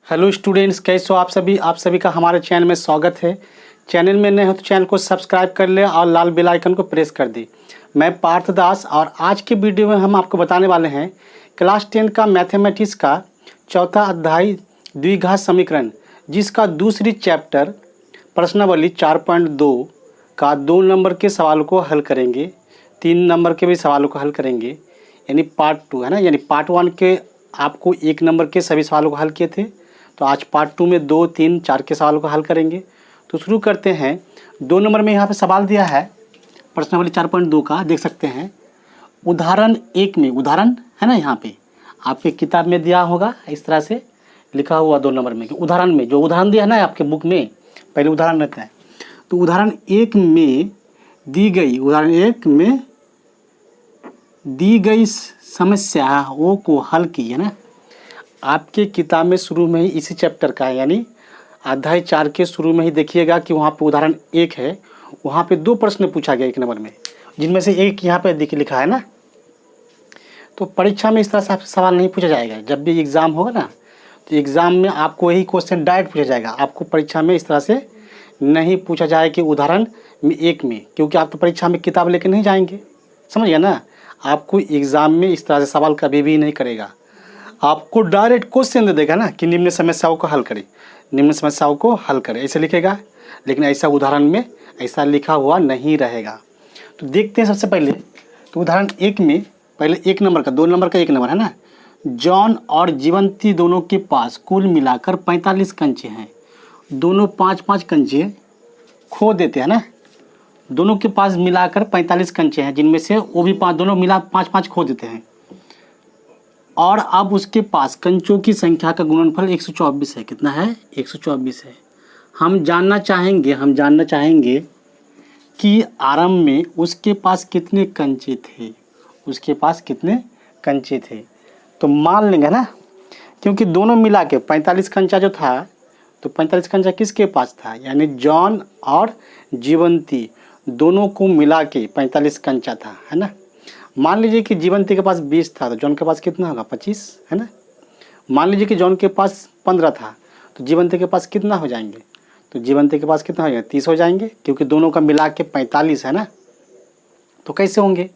Hello students, कैसे हो आप सभी का हमारे चैनल में स्वागत है। चैनल में नए हो तो चैनल को सब्सक्राइब कर ले और लाल बेल आइकन को प्रेस कर दे। मैं पार्थ दास और आज के वीडियो में हम आपको बताने वाले हैं क्लास 10 का मैथमेटिक्स का चौथा अध्याय द्विघात समीकरण, जिसका दूसरी चैप्टर प्रश्नावली 4.2 का 2 नंबर के सवालों को हल करेंगे, 3 नंबर के भी सवालों को हल करेंगे, यानी पार्ट 2 है ना। यानी पार्ट 1 के आपको 1 नंबर के सभी सवालों को हल किए थे, तो आज पार्ट 2 में 2, 3, 4 के सवालों को हल करेंगे। तो शुरू करते हैं। 2 नंबर में यहाँ पे सवाल दिया है प्रश्नावली 4.2 का, देख सकते हैं। उदाहरण 1 में, उदाहरण है ना, यहाँ पे आपके किताब में दिया होगा इस तरह से लिखा हुआ 2 नंबर में कि उदाहरण में, जो उदाहरण दिया है ना आपके बुक में, पहले उदाहरण रहता है। तो उदाहरण 1 में दी गई, उदाहरण 1 में दी गई समस्याओं को हल कीजिए ना। आपके किताब में शुरू में ही इसी चैप्टर का है, यानी अध्याय 4 के शुरू में ही देखिएगा कि वहाँ पे उदाहरण 1 है, वहाँ पे 2 प्रश्न पूछा गया 1 नंबर में, जिनमें से एक यहाँ पे लिखा है ना। तो परीक्षा में इस तरह से आपसे सवाल नहीं पूछा जाएगा। जब भी एग्ज़ाम होगा ना, तो एग्ज़ाम में आपको यही क्वेश्चन डायरेक्ट पूछा जाएगा। आपको परीक्षा में इस तरह से नहीं पूछा जाए कि उदाहरण 1 में, क्योंकि आप तो परीक्षा में किताब लेकर नहीं जाएंगे, समझ गया ना। आपको एग्ज़ाम में इस तरह से सवाल कभी भी नहीं करेगा, आपको डायरेक्ट क्वेश्चन दे देगा ना कि निम्न समस्याओं को हल करें, निम्न समस्याओं को हल करें, ऐसे लिखेगा। लेकिन ऐसा उदाहरण में ऐसा लिखा हुआ नहीं रहेगा। तो देखते हैं सबसे पहले। तो उदाहरण 1 में पहले 1 नंबर का, 2 नंबर का 1 नंबर है ना। जॉन और जीवंती दोनों के पास कुल मिलाकर 45 कंचे हैं। दोनों 5-5 कंचे खो देते हैं ना। दोनों के पास मिलाकर 45 कंचे हैं, जिनमें से वो भी दोनों मिला 5-5 खो देते हैं। और अब उसके पास कंचों की संख्या का गुणनफल 124 है। कितना है? 124 है। हम जानना चाहेंगे कि आरंभ में उसके पास कितने कंचे थे। उसके पास कितने कंचे थे, तो मान लेंगे ना, क्योंकि दोनों मिला के 45 कंचा जो था, तो 45 कंचा किसके पास था, यानी जॉन और जीवंती दोनों को मिला के 45 कंचा था, है ना। मान लीजिए कि जीवंती के पास 20 था, तो जॉन के पास कितना होगा? 25, है ना। मान लीजिए कि जॉन के पास 15 था, तो जीवंती के पास कितना हो जाएंगे? तो जीवंती के पास कितना हो जाएगा? 30 हो जाएंगे, क्योंकि दोनों का मिला के 45 है ना। तो कैसे होंगे?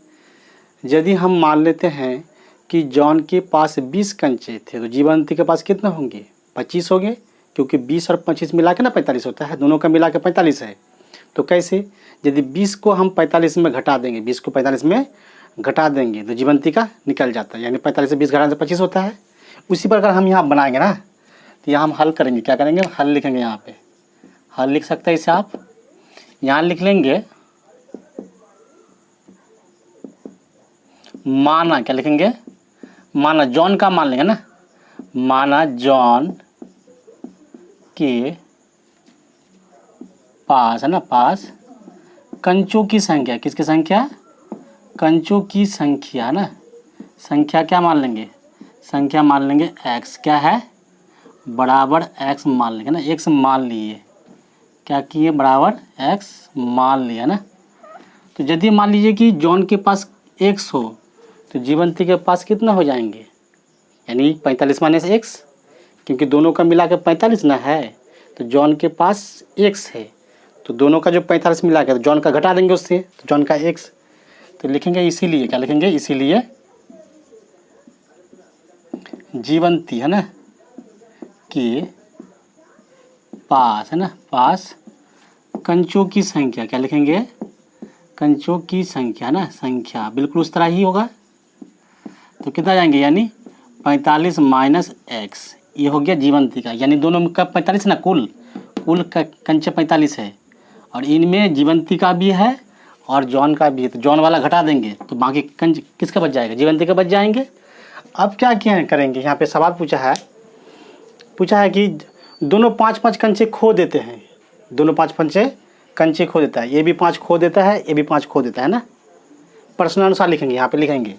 यदि हम मान लेते हैं कि जॉन के पास 20 कंचे थे, तो जीवंती के पास कितना होंगे? 25 होंगे, क्योंकि 20 और 25 मिला के ना 45 होता है, दोनों का मिला के 45 है। तो कैसे? यदि 20 को हम 45 में घटा देंगे, 20 को 45 में घटा देंगे तो जीवंती का निकल जाता है, यानी 45 से 20 घटाने से 25 होता है। उसी प्रकार हम यहाँ बनाएंगे ना, तो यहाँ हम हल करेंगे। क्या करेंगे? हल लिखेंगे। यहाँ पे हल लिख सकते हैं इसे आप। यहाँ लिख लेंगे माना, क्या लिखेंगे? माना, जॉन का मान लेंगे ना। माना जॉन के पास, है ना, पास कंचों की संख्या, किसकी संख्या? कंचों की संख्या, है ना। संख्या क्या मान लेंगे? संख्या मान लेंगे x, क्या है? बराबर x मान लेंगे ना। x मान लिए, क्या किए? बराबर x मान लिया ना। तो यदि मान लीजिए कि जॉन के पास x हो, तो जीवंती के पास कितना हो जाएंगे? यानी 45 माइनस x, क्योंकि दोनों का मिला के 45 ना है, तो जॉन के पास x है, तो दोनों का जो 45 मिला के, तो जॉन का घटा देंगे उससे, तो जॉन का x। तो लिखेंगे इसीलिए, क्या लिखेंगे? इसीलिए जीवंती, है ना, के पास, है ना, पास कंचों की संख्या, क्या लिखेंगे? कंचों की संख्या, है ना, संख्या बिल्कुल उस तरह ही होगा। तो कितना जाएंगे? यानी 45 माइनस x, ये हो गया जीवंती का, यानी दोनों का 45 ना, कुल का कंचे 45 है, और इनमें जीवंती का भी है और जॉन का भी है। तो जॉन वाला घटा देंगे, तो बाकी कंच किसका बच जाएगा? जीवंती का बच जाएंगे। अब क्या करेंगे? यहाँ पे सवाल पूछा है कि दोनों 5-5 कंचे खो देते हैं। दोनों 5-5 कंचे खो देता है, ये भी 5 खो देता है, ये भी 5 खो देता है ना। प्रश्नानुसार लिखेंगे, यहाँ पे लिखेंगे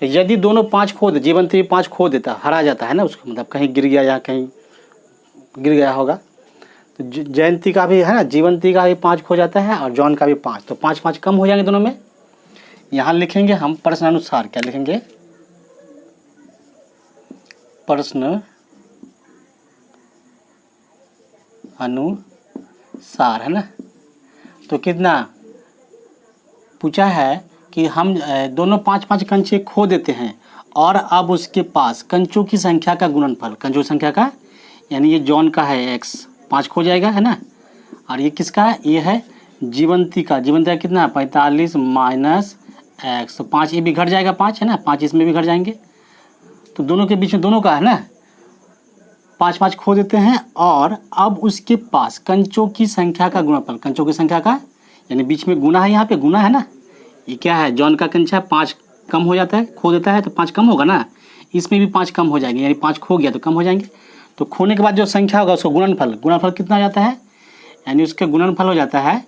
यदि दोनों 5 खो दे, जीवंती भी 5 खो देता, हरा जाता है ना, उसका मतलब कहीं गिर गया या कहीं गिर गया होगा, तो जयंती का भी है ना, जीवंती का भी 5 खो जाता है और जॉन का भी 5, तो 5-5 कम हो जाएंगे दोनों में। यहाँ लिखेंगे हम प्रश्नानुसार, क्या लिखेंगे? प्रश्न अनुसार, है ना। तो कितना पूछा है कि हम दोनों 5-5 कंचे खो देते हैं और अब उसके पास कंचों की संख्या का गुणनफल, कंचों की संख्या का, यानी ये जॉन का है x 5 खो जाएगा, है ना। और ये किसका है, ये है जीवंती का। जीवंती का कितना 45 माइनस x, तो 5 ये भी घट जाएगा, 5 है ना, 5 इसमें भी घट जाएंगे। तो दोनों के बीच में दोनों का है ना 5-5 खो देते हैं और अब उसके पास कंचों की संख्या का गुणनफल, कंचों की संख्या का, यानी बीच में गुना है, यहाँ पे गुना है ना। ये क्या है, जॉन का कंचा 5 कम हो जाता है, खो देता है तो 5 कम होगा ना, इसमें भी 5 कम हो जाएंगे, यानी 5 खो गया तो कम हो जाएंगे। तो खोने के बाद जो संख्या होगा उसको गुणनफल, गुणनफल कितना हो जाता है, यानी उसका गुणनफल हो जाता है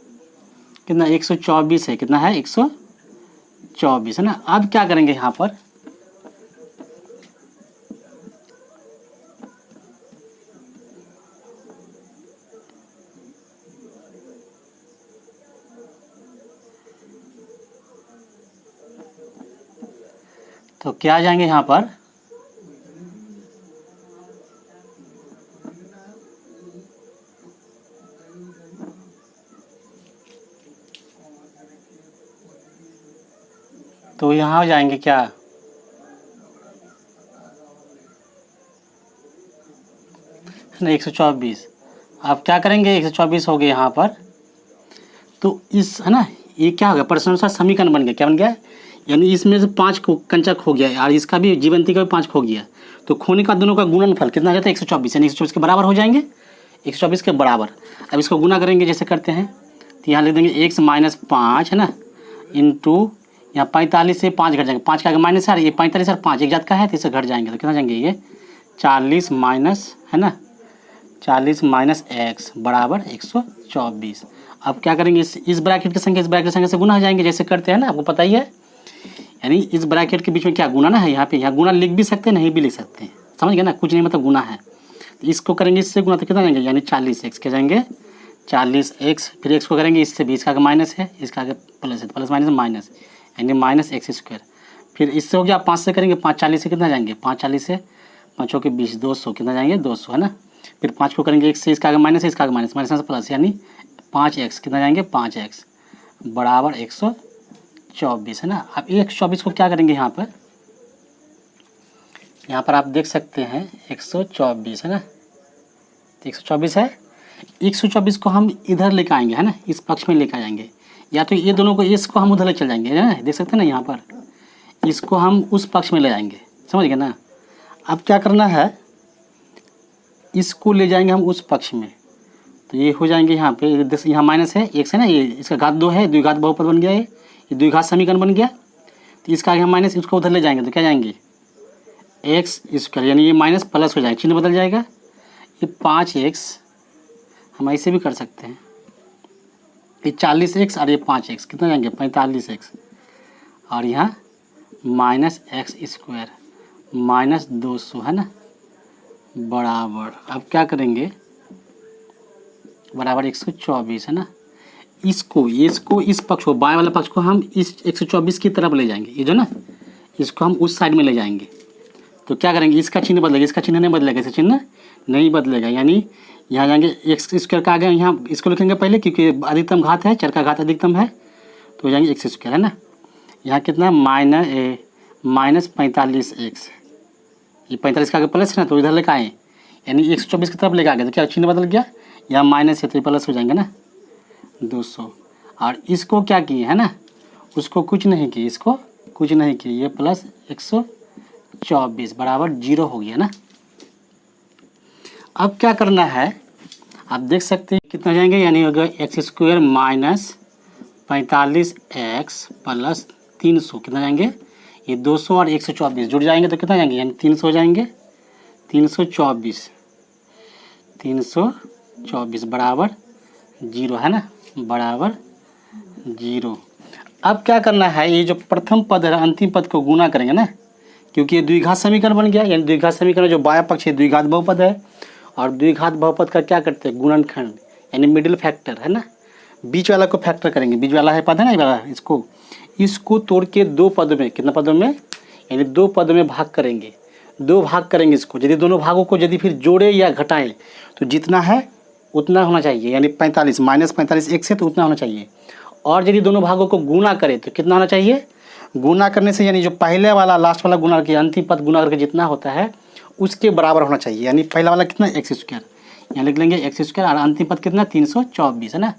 कितना 124 है, कितना है 124, है ना। अब क्या करेंगे यहाँ पर, तो क्या आ जाएंगे यहाँ पर, तो यहाँ हो जाएंगे क्या, ना 124। आप क्या करेंगे, 124 हो गए यहाँ पर, तो इस है ना ये क्या हो गया, प्रश्नानुसार समीकरण बन गया, क्या बन गया, यानी इसमें से 5 कंचा खो गया और इसका भी जीवंती का भी 5 खो गया। तो खोने का दोनों का गुणनफल कितना आ जाता है 124, यानी 124 के बराबर हो जाएंगे, 124 के बराबर। अब इसको गुना करेंगे जैसे करते हैं, तो यहाँ लिख देंगे x माइनस 5, है ना, इंटू यहाँ 45 से 5 घट जाएंगे, 5 का माइनस है, ये 45 और 5 एक जात का है, तो इससे घट जाएंगे, तो कितना जाएंगे ये 40 माइनस, है ना, 40 माइनस x बराबर 124। अब क्या करेंगे, इस ब्रैकेट की संख्या इस ब्रैकेट की संख्या से गुना हो जाएंगे, जैसे करते हैं ना, आपको पता ही है। यानी इस ब्रैकेट के बीच में क्या गुना ना है, यहाँ पे यहाँ गुना लिख भी सकते हैं, नहीं भी लिख सकते हैं, समझ गए ना, कुछ नहीं मतलब गुना है। तो इसको करेंगे इससे गुना, तो कितना जाएंगे, यानी 40x के जाएंगे 40x, फिर x को करेंगे इससे भी, इसका आगे माइनस है, इसका आगे प्लस है, प्लस माइनस माइनस, यानी माइनस x स्क्वायर। फिर इससे हो गया 5 से करेंगे, 5 40 से कितना जाएंगे, 5 40 से 5 के 20, 200 कितना जाएंगे 200, है ना। फिर 5 को करेंगे x से, इसका आगे माइनस है, इसका आगे माइनस, माइनस प्लस, यानी 5x कितना जाएंगे 5x बराबर 124, है ना। अब 124 को क्या करेंगे यहाँ पर आप देख सकते हैं 124, है ना, तो 124 है, 124 को हम इधर लेकर आएंगे, है ना, इस पक्ष में लेकर जाएंगे, या तो ये दोनों को, इसको हम उधर ले चल जाएंगे, है ना, देख सकते हैं ना यहाँ पर, इसको हम उस पक्ष में ले जाएंगे, समझ गए ना। अब क्या करना है, इसको ले जाएंगे हम उस पक्ष में, तो ये हो जाएंगे यहाँ पे, यहाँ माइनस है, x है ना, ये इसका घात 2 है, द्विघात बहुपद बन गया है, ये द्विघात समीकरण बन गया। तो इसका आगे माइनस, इसको उधर ले जाएंगे तो क्या जाएंगे x स्क्वायर, यानी ये माइनस प्लस हो जाएगा, चिन्ह बदल जाएगा, ये 5x हम ऐसे भी कर सकते हैं, ये 40x और ये 5x कितना जाएंगे 45x, और यहाँ माइनस x स्क्वायर माइनस 200, है ना, बराबर। अब क्या करेंगे, बराबर 124, है ना। इसको इस पक्ष को, बाएं वाला पक्ष को हम इस 124 की तरफ ले जाएंगे, ये जो ना, इसको हम उस साइड में ले जाएंगे। तो क्या करेंगे, इसका चिन्ह बदलेगा, इसका चिन्ह नहीं बदलेगा, इसका चिन्ह नहीं बदलेगा, यानी यहाँ जाएंगे एक्स स्क्वायर का आगे यहाँ इसको लिखेंगे पहले, क्योंकि अधिकतम घात है, चर का घात अधिकतम है, तो हो जाएंगे एक्स स्क्वायर, है ना। यहाँ कितना माइनस 45x, ये 45 का आगे प्लस है ना, तो इधर लेकर आए, यानी 124 की तरफ लेकर आ गए, तो क्या चिन्ह बदल गया, यहाँ माइनस है तो प्लस हो जाएंगे ना 200। और इसको क्या किए, है ना, उसको कुछ नहीं किए, इसको कुछ नहीं किए, ये प्लस 124 बराबर 0 हो गया ना। अब क्या करना है, आप देख सकते हैं कितना जाएंगे, यानी होगा x square minus 45x plus 300 कितना जाएंगे, ये 200 और 124 जुड़ जाएंगे तो कितना जाएंगे, यानी 300 हो जाएंगे, 324 बराबर 0, है ना, बराबर 0। अब क्या करना है, ये जो प्रथम पद है अंतिम पद को गुना करेंगे ना, क्योंकि ये द्विघात समीकरण बन गया, यानी द्विघात समीकरण जो बायां पक्ष है द्विघात बहुपद है, और द्विघात बहुपद का क्या करते हैं गुणनखंड, यानी मिडिल फैक्टर, है ना, बीच वाला को फैक्टर करेंगे, बीच वाला है पद है ना, ये वाला, इसको तोड़ के 2 पद में, कितना पदों में, यानी 2 पद में भाग करेंगे, 2 भाग करेंगे इसको। यदि दोनों भागों को यदि फिर जोड़े या घटाएं तो जितना है उतना होना चाहिए, यानी 45 माइनस 45 x है तो उतना होना चाहिए। और यदि दोनों भागों को गुना करें तो कितना होना चाहिए, गुना करने से यानी जो पहले वाला लास्ट वाला गुना करके अंतिम पद गुना करके जितना होता है उसके बराबर होना चाहिए। यानी पहला वाला कितना एक्स स्क्वायर, यहाँ लिख लेंगे एक्स स्क्वायर, और अंतिम पद कितना 324 है ना,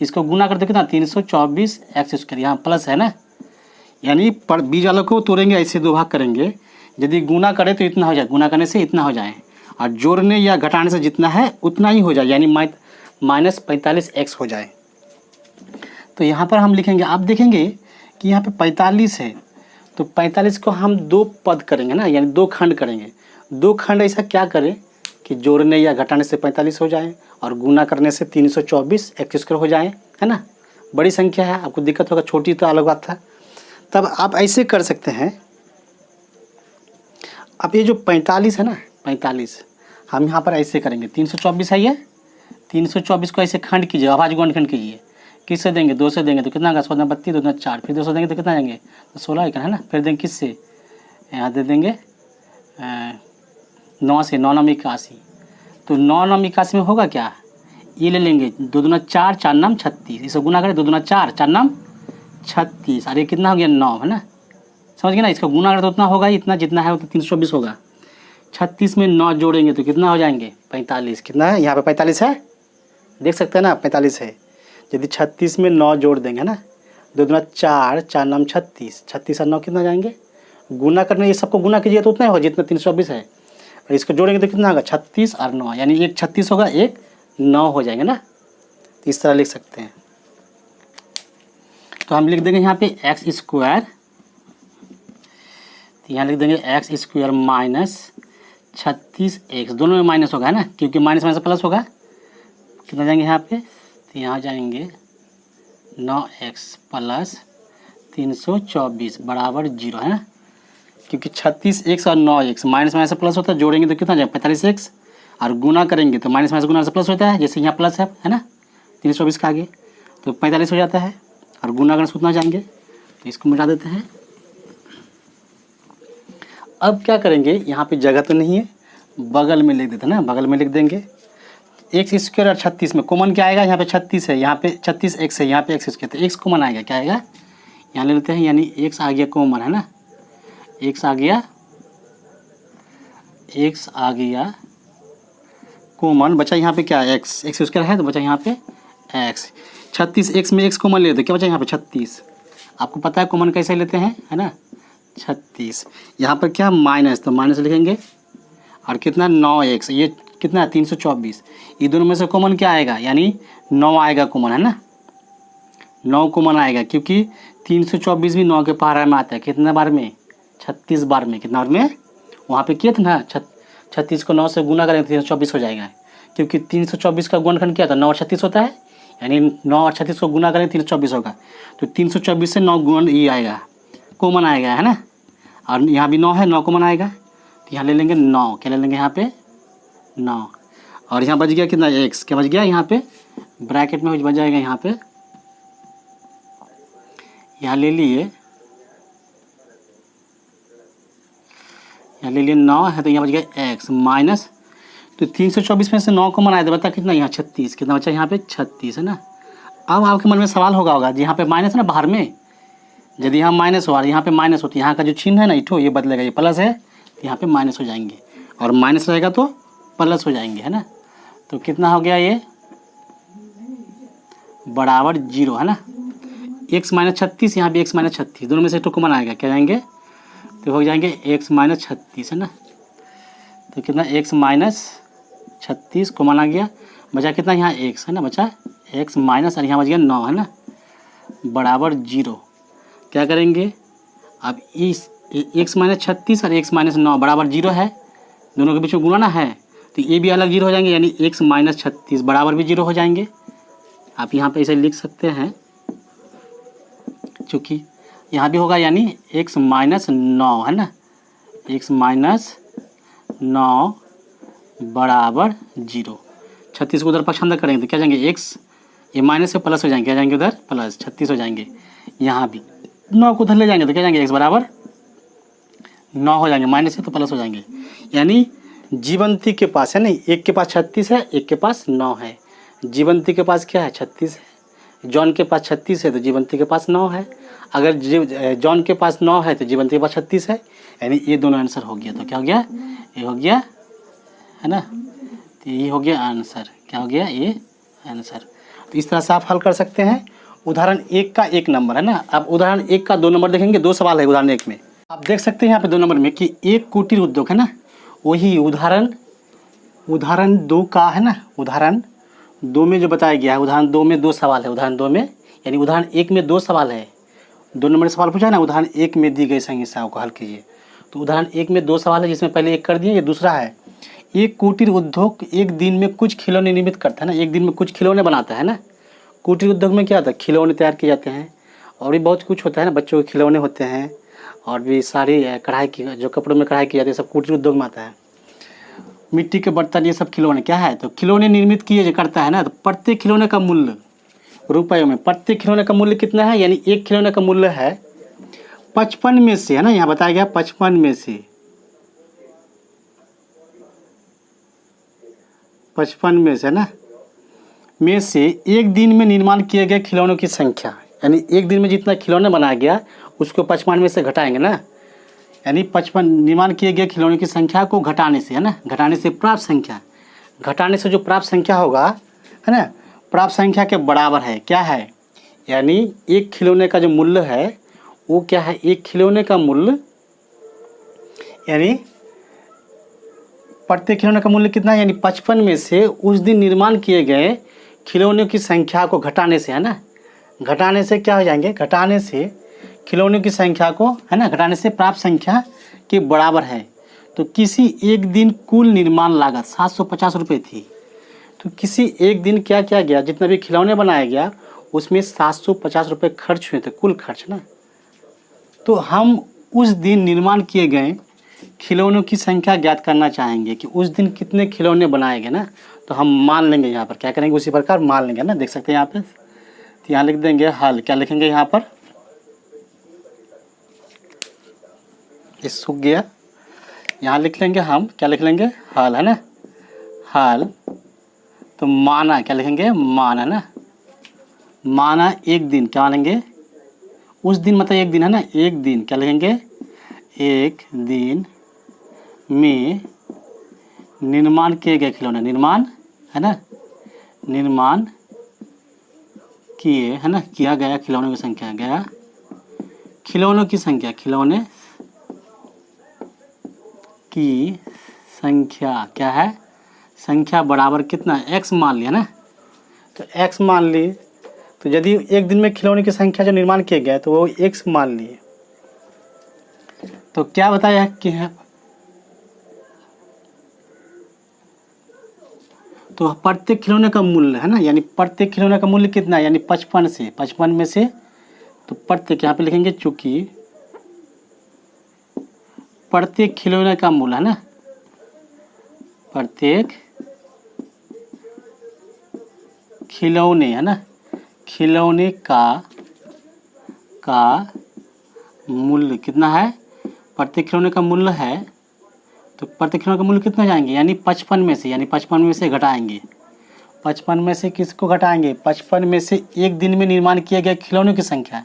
इसको गुना करते कितना 324 एक्स स्क्वायर, यहाँ प्लस है ना, यानी पर बीच वालों को तोड़ेंगे ऐसे दो भाग करेंगे, यदि गुना करें तो इतना हो जाए, गुना करने से इतना हो जाए, और जोड़ने या घटाने से जितना है उतना ही हो जाए, यानी माइनस 45 एक्स हो जाए। तो यहाँ पर हम लिखेंगे, आप देखेंगे कि यहाँ पे 45 है तो 45 को हम दो पद करेंगे ना, यानी दो खंड करेंगे। दो खंड ऐसा क्या करें कि जोड़ने या घटाने से 45 हो जाए और गुना करने से 324 एक्स स्क्वायर हो जाए, है ना। बड़ी संख्या है, आपको दिक्कत होगा, छोटी तो अलग बात था। तब आप ऐसे कर सकते हैं, अब ये जो 45 है ना, 45 हम यहाँ पर ऐसे करेंगे, 324 है ये, 324 को ऐसे खंड कीजिए, अभाज्य गुणन खंड कीजिए। किससे देंगे, 2 से देंगे तो कितना होगा, 16 32 2 4, फिर 2 से देंगे तो कितना आएंगे, तो 16 एक है ना। फिर देंगे किससे, यहाँ दे देंगे 9 से, 9 9 81, तो 9 9 81 में होगा क्या, ये ले लेंगे 2 दूना 4 4 नाम 36, इसे गुना करें 2 दूना 4 4 नाम 36, और ये कितना हो गया 9 है ना, समझ गए ना। इसका गुना करें तो उतना होगा, इतना जितना है वो तो 324 होगा। 36 में 9 जोड़ेंगे तो कितना हो जाएंगे 45, कितना है यहाँ पे 45 है, देख सकते हैं ना 45 है। यदि 36 में 9 जोड़ देंगे ना, 2 दूना 4 4 नाम 36, 36 और 9 कितना जाएंगे, गुना करने ये सबको गुना कीजिए तो उतना ही होगा जितना 324 है, और इसको जोड़ेंगे तो कितना होगा 36 और 9, यानी एक 36 होगा एक 9 हो जाएंगे ना। तो इस तरह लिख सकते हैं। तो हम लिख देंगे यहाँ पे एक्स स्क्वायर, यहाँ लिख देंगे एक्स स्क्वायर माइनस 36x, दोनों में माइनस होगा है ना, क्योंकि माइनस माइनस प्लस होगा। कितना जाएंगे यहाँ पे, तो यहाँ जाएंगे 9x प्लस 324 बराबर 0 है ना, क्योंकि 36x और 9x माइनस माइनस प्लस होता है, जोड़ेंगे तो कितना जाएगा 45x, और गुना करेंगे तो माइनस माइनस गुना से प्लस होता है, जैसे यहाँ प्लस है ना 324 का आगे, तो 45 हो जाता है, और गुना करने से उतना जाएंगे, तो इसको मिटा देते हैं। अब क्या करेंगे, यहाँ पे जगह तो नहीं है, बगल में लिख देते हैं ना, बगल में लिख देंगे एक्स स्क्वायर और 36 में कॉमन क्या आएगा, यहाँ पे 36 है, यहाँ पे 36x है, यहाँ पे एक्स स्क्वायर, तो एक्स कॉमन आएगा, क्या आएगा यहाँ ले लेते हैं, यानी एक्स आ गया कॉमन है ना, एक्स आ गया कॉमन, बचा यहाँ पे क्या एक्स स्क्वायर है तो बचा यहाँ पे एक्स, 36x में एक्स कॉमन ले लेते, क्या बचा यहाँ पे 36, आपको पता है कॉमन कैसे लेते हैं है ना 36, यहाँ पर क्या माइनस, तो माइनस लिखेंगे, और कितना 9x, ये कितना 324, ये दोनों में से कॉमन क्या आएगा, यानी 9 आएगा कॉमन है ना, 9 कॉमन आएगा, क्योंकि 324 भी 9 के पारा में आता है, कितने बार में 36 बार में, कितना बार में, वहाँ पे किया था ना 36 को 9 से गुना करेंगे 324 हो जाएगा, क्योंकि 324 का गुणनखंड क्या था 9 और 36 होता है, यानी 9 और 36 को गुना करेंगे 324 होगा, तो 324 से 9 गुणन ये आएगा कॉमन आएगा है ना, और यहाँ भी 9 है, 9 कॉमन आएगा, तो यहाँ ले लेंगे 9, क्या ले लेंगे यहाँ पे 9, और यहाँ बच गया कितना एक्स, क्या बच गया यहाँ पे ब्रैकेट में बच जाएगा, यहाँ पे यहाँ ले लिए, यहाँ ले लिए 9 है, तो यहाँ बच गया एक्स माइनस, तो 324 में से 9 कॉमन आया तो बता कितना यहाँ 36, कितना बचा यहाँ पे 36 है ना। अब आपके मन में सवाल होगा यहाँ पे माइनस है ना बाहर में, यदि यहाँ माइनस हो और यहाँ पे माइनस होती है, यहाँ का जो चिन्ह है ना इठो ये बदलेगा, ये प्लस है तो यहाँ पे माइनस हो जाएंगे, और माइनस रहेगा तो प्लस हो जाएंगे है ना। तो कितना हो गया ये बराबर 0 है ना, x माइनस 36, यहाँ भी x माइनस 36, दोनों में से तो कॉमन आएगा, क्या जाएंगे तो हो जाएंगे x माइनस 36 है ना, तो कितना x माइनस 36 कॉमन आ गया, बचा कितना यहाँ x है ना, बचा x माइनस, और यहाँ बच गया 9 है ना बराबर 0। क्या करेंगे अब इस x माइनस 36 और x माइनस 9 बराबर 0 है, दोनों के बीच में गुणा है, तो ये भी अलग 0 हो जाएंगे, यानी x माइनस 36 बराबर भी 0 हो जाएंगे। आप यहाँ पे ऐसे लिख सकते हैं, चूँकि यहाँ भी होगा, यानी x माइनस 9 है ना, x माइनस 9 बराबर 0। 36 को उधर पक्षांतर करेंगे तो क्या जाएंगे x, ये माइनस से प्लस हो जाएंगे, क्या जाएंगे उधर प्लस 36 हो जाएंगे, यहाँ भी 9 को उधर ले जाएंगे तो क्या जाएंगे x बराबर 9 हो जाएंगे, माइनस से तो प्लस हो जाएंगे, यानी जीवंती के पास है नहीं, एक के पास 36 है, एक के पास 9 है, जीवंती के पास क्या है 36 है, जॉन के पास 36 है तो जीवंती के पास 9 है। अगर जॉन के पास 9 है तो जीवंती के पास 36 है, यानी ये दोनों आंसर हो गया। तो क्या हो गया, ये हो गया है ना, तो ये हो गया आंसर। क्या हो गया, ये आंसर। तो इस तरह से आप हल कर सकते हैं। उदाहरण 1 का 1 नंबर है ना। अब उदाहरण 1 का 2 नंबर देखेंगे, 2 सवाल है उदाहरण 1 में। आप देख सकते हैं यहाँ पे 2 नंबर में कि एक कुटीर उद्योग है ना, वही उदाहरण 2 का है ना। उदाहरण 2 में जो बताया गया है, उदाहरण 2 में 2 सवाल है। उदाहरण 2 में यानी उदाहरण 1 में 2 सवाल है, 2 नंबर में सवाल पूछा है ना। उदाहरण 1 में दी गई समस्याओं को हल कीजिए। तो उदाहरण 1 में 2 सवाल है, जिसमें पहले एक कर दिए, ये दूसरा है। एक कुटीर उद्योग एक दिन में कुछ खिलौने निर्मित करता है ना, एक दिन में कुछ खिलौने बनाता है ना। कुटीर उद्योग में क्या होता है, खिलौने तैयार किए जाते हैं और भी बहुत कुछ होता है ना, बच्चों के खिलौने होते हैं और भी सारी कढ़ाई की, जो कपड़ों में कढ़ाई की जाती है, सब कुटीर उद्योग में आता है। मिट्टी के बर्तन, ये सब खिलौने क्या है, तो खिलौने निर्मित किए जो करता है ना। तो प्रत्येक खिलौने का मूल्य रुपयों में, प्रत्येक खिलौने का मूल्य कितना है, यानी एक खिलौने का मूल्य है 55 में से है ना, यहाँ बताया गया 55 में से 55 में से ना, में से एक दिन में निर्माण किए गए खिलौनों की संख्या, यानी एक दिन में जितना खिलौने बनाया गया उसको 55 में से घटाएंगे ना। यानी 55 निर्माण किए गए खिलौनों की संख्या को घटाने से है ना, घटाने से प्राप्त संख्या, घटाने से जो प्राप्त संख्या होगा है ना, प्राप्त संख्या के बराबर है। क्या है, यानी एक खिलौने का जो मूल्य है वो क्या है, एक खिलौने का मूल्य, यानी प्रत्येक खिलौने का मूल्य कितना है, यानी 55 में से उस दिन निर्माण किए गए खिलौनों की संख्या को घटाने से है ना, घटाने से क्या हो जाएंगे, घटाने से खिलौनों की संख्या को है ना, घटाने से प्राप्त संख्या के बराबर है। तो किसी एक दिन कुल निर्माण लागत 750 रुपये थी। तो किसी एक दिन क्या किया गया, जितना भी खिलौने बनाया गया उसमें 750 रुपये खर्च हुए थे, कुल खर्च ना। तो हम उस दिन निर्माण किए गए खिलौनों की संख्या ज्ञात करना चाहेंगे कि उस दिन कितने खिलौने बनाए गए ना। तो हम मान लेंगे, यहाँ पर क्या करेंगे, उसी प्रकार मान लेंगे ना। देख सकते हैं यहाँ पे, तो यहाँ लिख देंगे हल। क्या लिखेंगे यहाँ पर, ये सूख गया, यहाँ लिख लेंगे हम, क्या लिख लेंगे, हल है ना, हल। तो माना, क्या लिखेंगे, मान है ना, माना एक दिन, क्या मानेंगे, उस दिन मतलब एक दिन है ना, एक दिन क्या लिखेंगे, एक दिन में निर्माण किए गए खिलौने, निर्माण है ना, निर्माण किए है ना, किया गया खिलौनों की संख्या, गया खिलौनों की संख्या, खिलौने की संख्या क्या है, संख्या बराबर कितना, x मान लिया ना। तो x मान ली, तो यदि एक दिन में खिलौने की संख्या जो निर्माण किए गए तो वो x मान लिए। तो क्या बताया कि है, तो प्रत्येक खिलौने का मूल्य है ना, यानी प्रत्येक खिलौने का मूल्य कितना है, यानी 55 में से, तो प्रत्येक यहाँ पे लिखेंगे, चूंकि प्रत्येक खिलौने का मूल्य है ना, प्रत्येक खिलौने है ना, खिलौने का मूल्य कितना है, प्रत्येक खिलौने का मूल्य है। तो प्रत्येक खिलौने का मूल्य कितना जाएंगे, यानी 55 में से, यानी 55 में से घटाएंगे, 55 में से किसको घटाएंगे, 55 में से एक दिन में निर्माण किए गए खिलौनों की संख्या।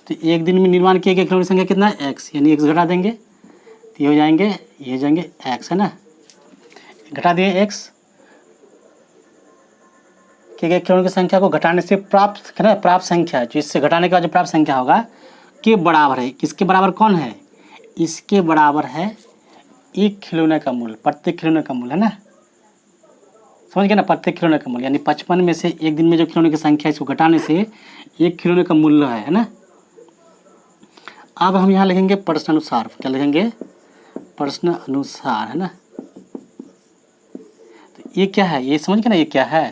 तो एक दिन में निर्माण किए गए खिलौनों की संख्या कितना है, x, यानी x घटा देंगे, तो ये हो जाएंगे, ये हो जाएंगे x है ना, घटा दिए x, किए गए खिलौनों की संख्या को घटाने से प्राप्त है ना, प्राप्त संख्या, जो इससे घटाने का जो प्राप्त संख्या होगा के बराबर है, किसके बराबर, कौन है, इसके बराबर है एक खिलौने का मूल्य, प्रत्येक खिलौने का मूल्य है ना, समझ गए ना, प्रत्येक खिलौने का मूल्य, यानी 55 में से एक दिन में जो खिलौने की संख्या है इसको घटाने से एक खिलौने का मूल्य है ना। अब हम यहाँ लिखेंगे प्रश्न अनुसार, क्या लिखेंगे, प्रश्न अनुसार है ना। तो ये क्या है, ये समझ गए ना, ये क्या है,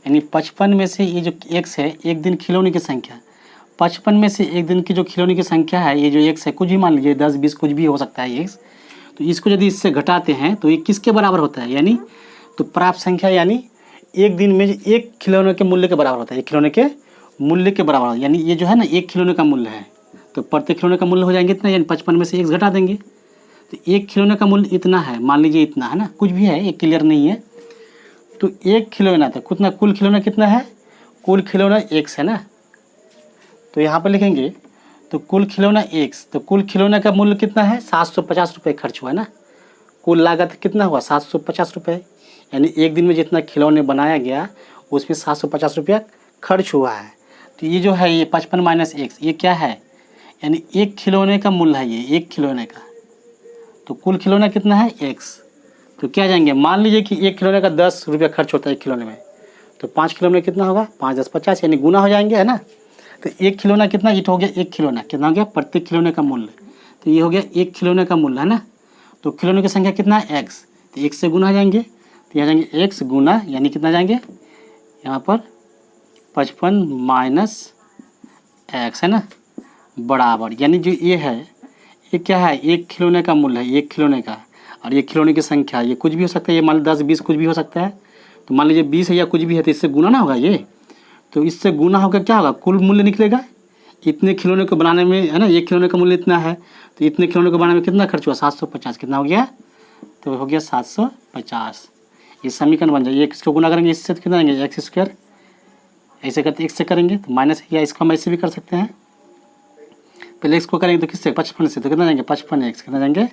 यानी 55 में से ये जो x है, एक दिन खिलौने की संख्या, 55 में से एक दिन की जो खिलौने की संख्या है, ये जो x है, कुछ भी मान लीजिए 10 20 कुछ भी हो सकता है x। तो इसको यदि इससे घटाते हैं तो ये किसके बराबर होता है, यानी तो प्राप्त संख्या, यानी एक दिन में एक खिलौने के मूल्य के बराबर होता है, एक खिलौने के मूल्य के बराबर होता है। यानी ये जो है ना, एक खिलौने का मूल्य है, तो प्रत्येक खिलौने का मूल्य हो जाएंगे इतना, यानी 55 में से x घटा देंगे, तो एक खिलौने का मूल्य इतना है, मान लीजिए इतना है ना, कुछ भी है, ये क्लियर नहीं है। तो एक खिलौना था, कितना कुल खिलौना कितना है, कुल खिलौना x है ना। तो यहाँ पर लिखेंगे तो कुल खिलौना x, तो कुल खिलौने का मूल्य कितना है, 750 रुपये खर्च हुआ है ना। कुल लागत कितना हुआ, 750 रुपये, यानी एक दिन में जितना खिलौने बनाया गया उसमें 750 रुपया खर्च हुआ है। तो ये जो है ये 55 माइनस एक्स, ये क्या है, यानी एक खिलौने का मूल्य है, ये एक खिलौने का। तो कुल खिलौना कितना है x, तो क्या जाएंगे, मान लीजिए कि एक खिलौने का 10 रुपया खर्च होता है एक खिलौने में, तो 5 खिलौने कितना होगा, 5 10 50, यानी गुना हो जाएंगे, है ना। तो एक खिलौना कितना, ये हो गया एक खिलौना, कितना हो गया, प्रत्येक खिलौने का मूल्य, तो ये हो गया एक खिलौने का मूल्य, है ना। तो खिलौने की संख्या कितना है x, तो x से गुना हो जाएंगे, तो यहाँ जाएंगे x गुना, यानी कितना जाएंगे यहाँ पर 55 माइनस x, है ना, बराबर, यानी जो ये है ये क्या है, एक खिलौने का मूल्य है, एक खिलौने का, और ये खिलौने की संख्या, ये कुछ भी हो सकता है, ये मान लो 10 20 कुछ भी हो सकता है। तो मान लीजिए 20 है या कुछ भी है, तो इससे गुना ना होगा ये, तो इससे गुना होकर क्या होगा, कुल मूल्य निकलेगा। इतने खिलौने को बनाने में, है ना, एक खिलौने का मूल्य इतना है, तो इतने खिलौने को बनाने में कितना खर्च हुआ, 750, कितना हो गया, तो हो गया 750। ये समीकरण बन जाए, ये किसको गुना करेंगे इससे, तो कितना आएंगे एक्स स्क्वायर, ऐसे करते एक्स से करेंगे तो माइनस, या इसको हम ऐसे भी कर सकते हैं, पहले एक्स को करेंगे तो किससे, 55 से, तो कितना जाएंगे 55x, कितना जाएंगे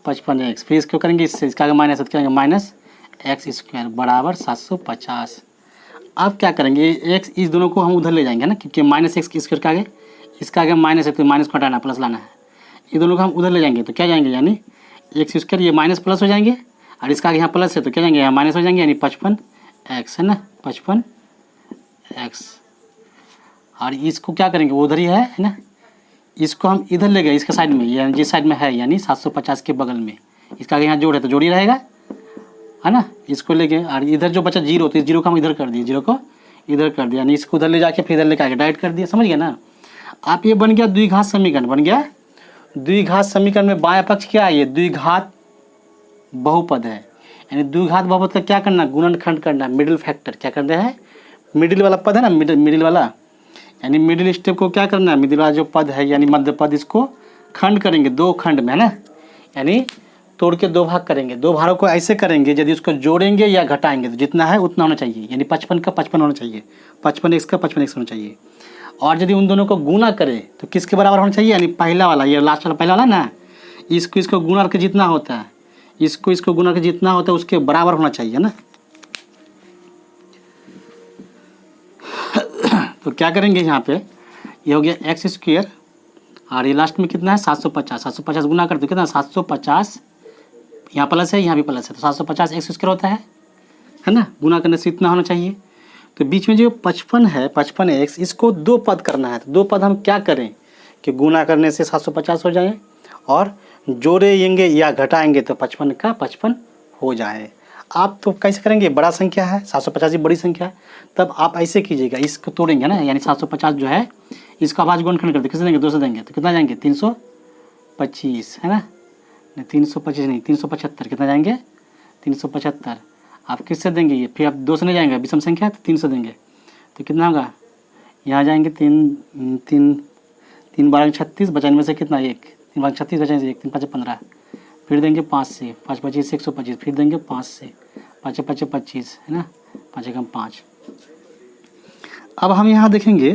55x, फिर इसको करेंगे इससे, इसका आगे माइनस है तो क्या आएंगे माइनस एक्स स्क्वायर बराबर 750। अब क्या करेंगे, एक्स इस दोनों को हम उधर ले जाएंगे ना, क्योंकि माइनस एक्स स्क्वायर का आगे, इसका आगे माइनस है तो माइनस को हटाना प्लस लाना है, ये दोनों को हम उधर ले जाएंगे तो क्या जाएंगे, यानी एक्स स्क्वायर ये माइनस प्लस हो जाएंगे, और इसका आगे यहाँ प्लस है तो क्या जाएंगे यहाँ माइनस हो जाएंगे, यानी 55x, है ना, 55x। और इसको क्या करेंगे, वो उधर ही है ना, इसको हम इधर ले गए इसके साइड में, यानी जिस साइड में है, यानी 750 के बगल में, इसका आगे यहाँ जोड़ है तो जोड़ ही रहेगा, है ना। इसको ले गए और इधर जो बचा जीरो, तो जीरो को हम इधर कर दिए, जीरो को इधर कर दिया, यानी इसको उधर ले जाके फिर इधर लेके आके डाइट कर दिया, समझ गया ना आप। ये बन गया द्विघात समीकरण, बन गया द्विघात समीकरण में बायां पक्ष क्या है, ये द्विघात बहुपद है, यानी द्विघात बहुपद का क्या करना, गुणनखंड करना, मिडिल फैक्टर क्या करना है, मिडिल वाला पद है ना, मिडिल वाला, यानी मिडिल स्टेप को क्या करना है, मिडिल वाला जो पद है यानी मध्य पद, इसको खंड करेंगे दो खंड में, है ना, यानी तोड़ के दो भाग करेंगे, दो भागों को ऐसे करेंगे, यदि उसको जोड़ेंगे या घटाएंगे तो जितना है उतना होना चाहिए, यानी 55 का 55 होना चाहिए, 55x का 55x होना चाहिए। और यदि उन दोनों को गुना करें तो किसके बराबर होना चाहिए, यानी पहला वाला, ये लास्ट वाला पहला वाला ना, इसको गुना करके जितना होता है, इसको गुना करके जितना होता है उसके बराबर होना चाहिए ना। तो क्या करेंगे यहाँ पे, ये हो गया एक्स स्क्वायर, और ये लास्ट में कितना है 750, 750 गुना करते कितना 750, यहाँ प्लस है यहाँ भी प्लस है, तो 750 एक्स स्क्वायर होता है ना, गुना करने से इतना होना चाहिए। तो बीच में जो 55 है 55x, इसको दो पद करना है, तो दो पद हम क्या करें कि गुना करने से 750 हो जाए, और जोड़ेंगे या घटाएंगे तो 55 का 55 हो जाए। आप तो कैसे करेंगे, बड़ा संख्या है 750 ही बड़ी संख्या है, तब आप ऐसे कीजिएगा, इसको तोड़ेंगे ना, यानी 750 जो है इसका भाज्य गुणनखंड कर दे, किसे देंगे 2 से देंगे, तो कितना जाएंगे 325, है ना, नहीं 325 नहीं 375, कितना जाएंगे 375। आप किससे देंगे, ये फिर आप 2 से नहीं जाएंगे, विषम संख्या है तो 3 से देंगे, तो कितना होगा, यहाँ जाएंगे 3 12 36, बचाने में से कितना 1, 3 12 36 बचाने से 1, 3 5 15, फिर देंगे 5 से, 5 25 125, फिर देंगे 5 से, 5 5 25, है ना, 5 एकम 5। अब हम यहाँ देखेंगे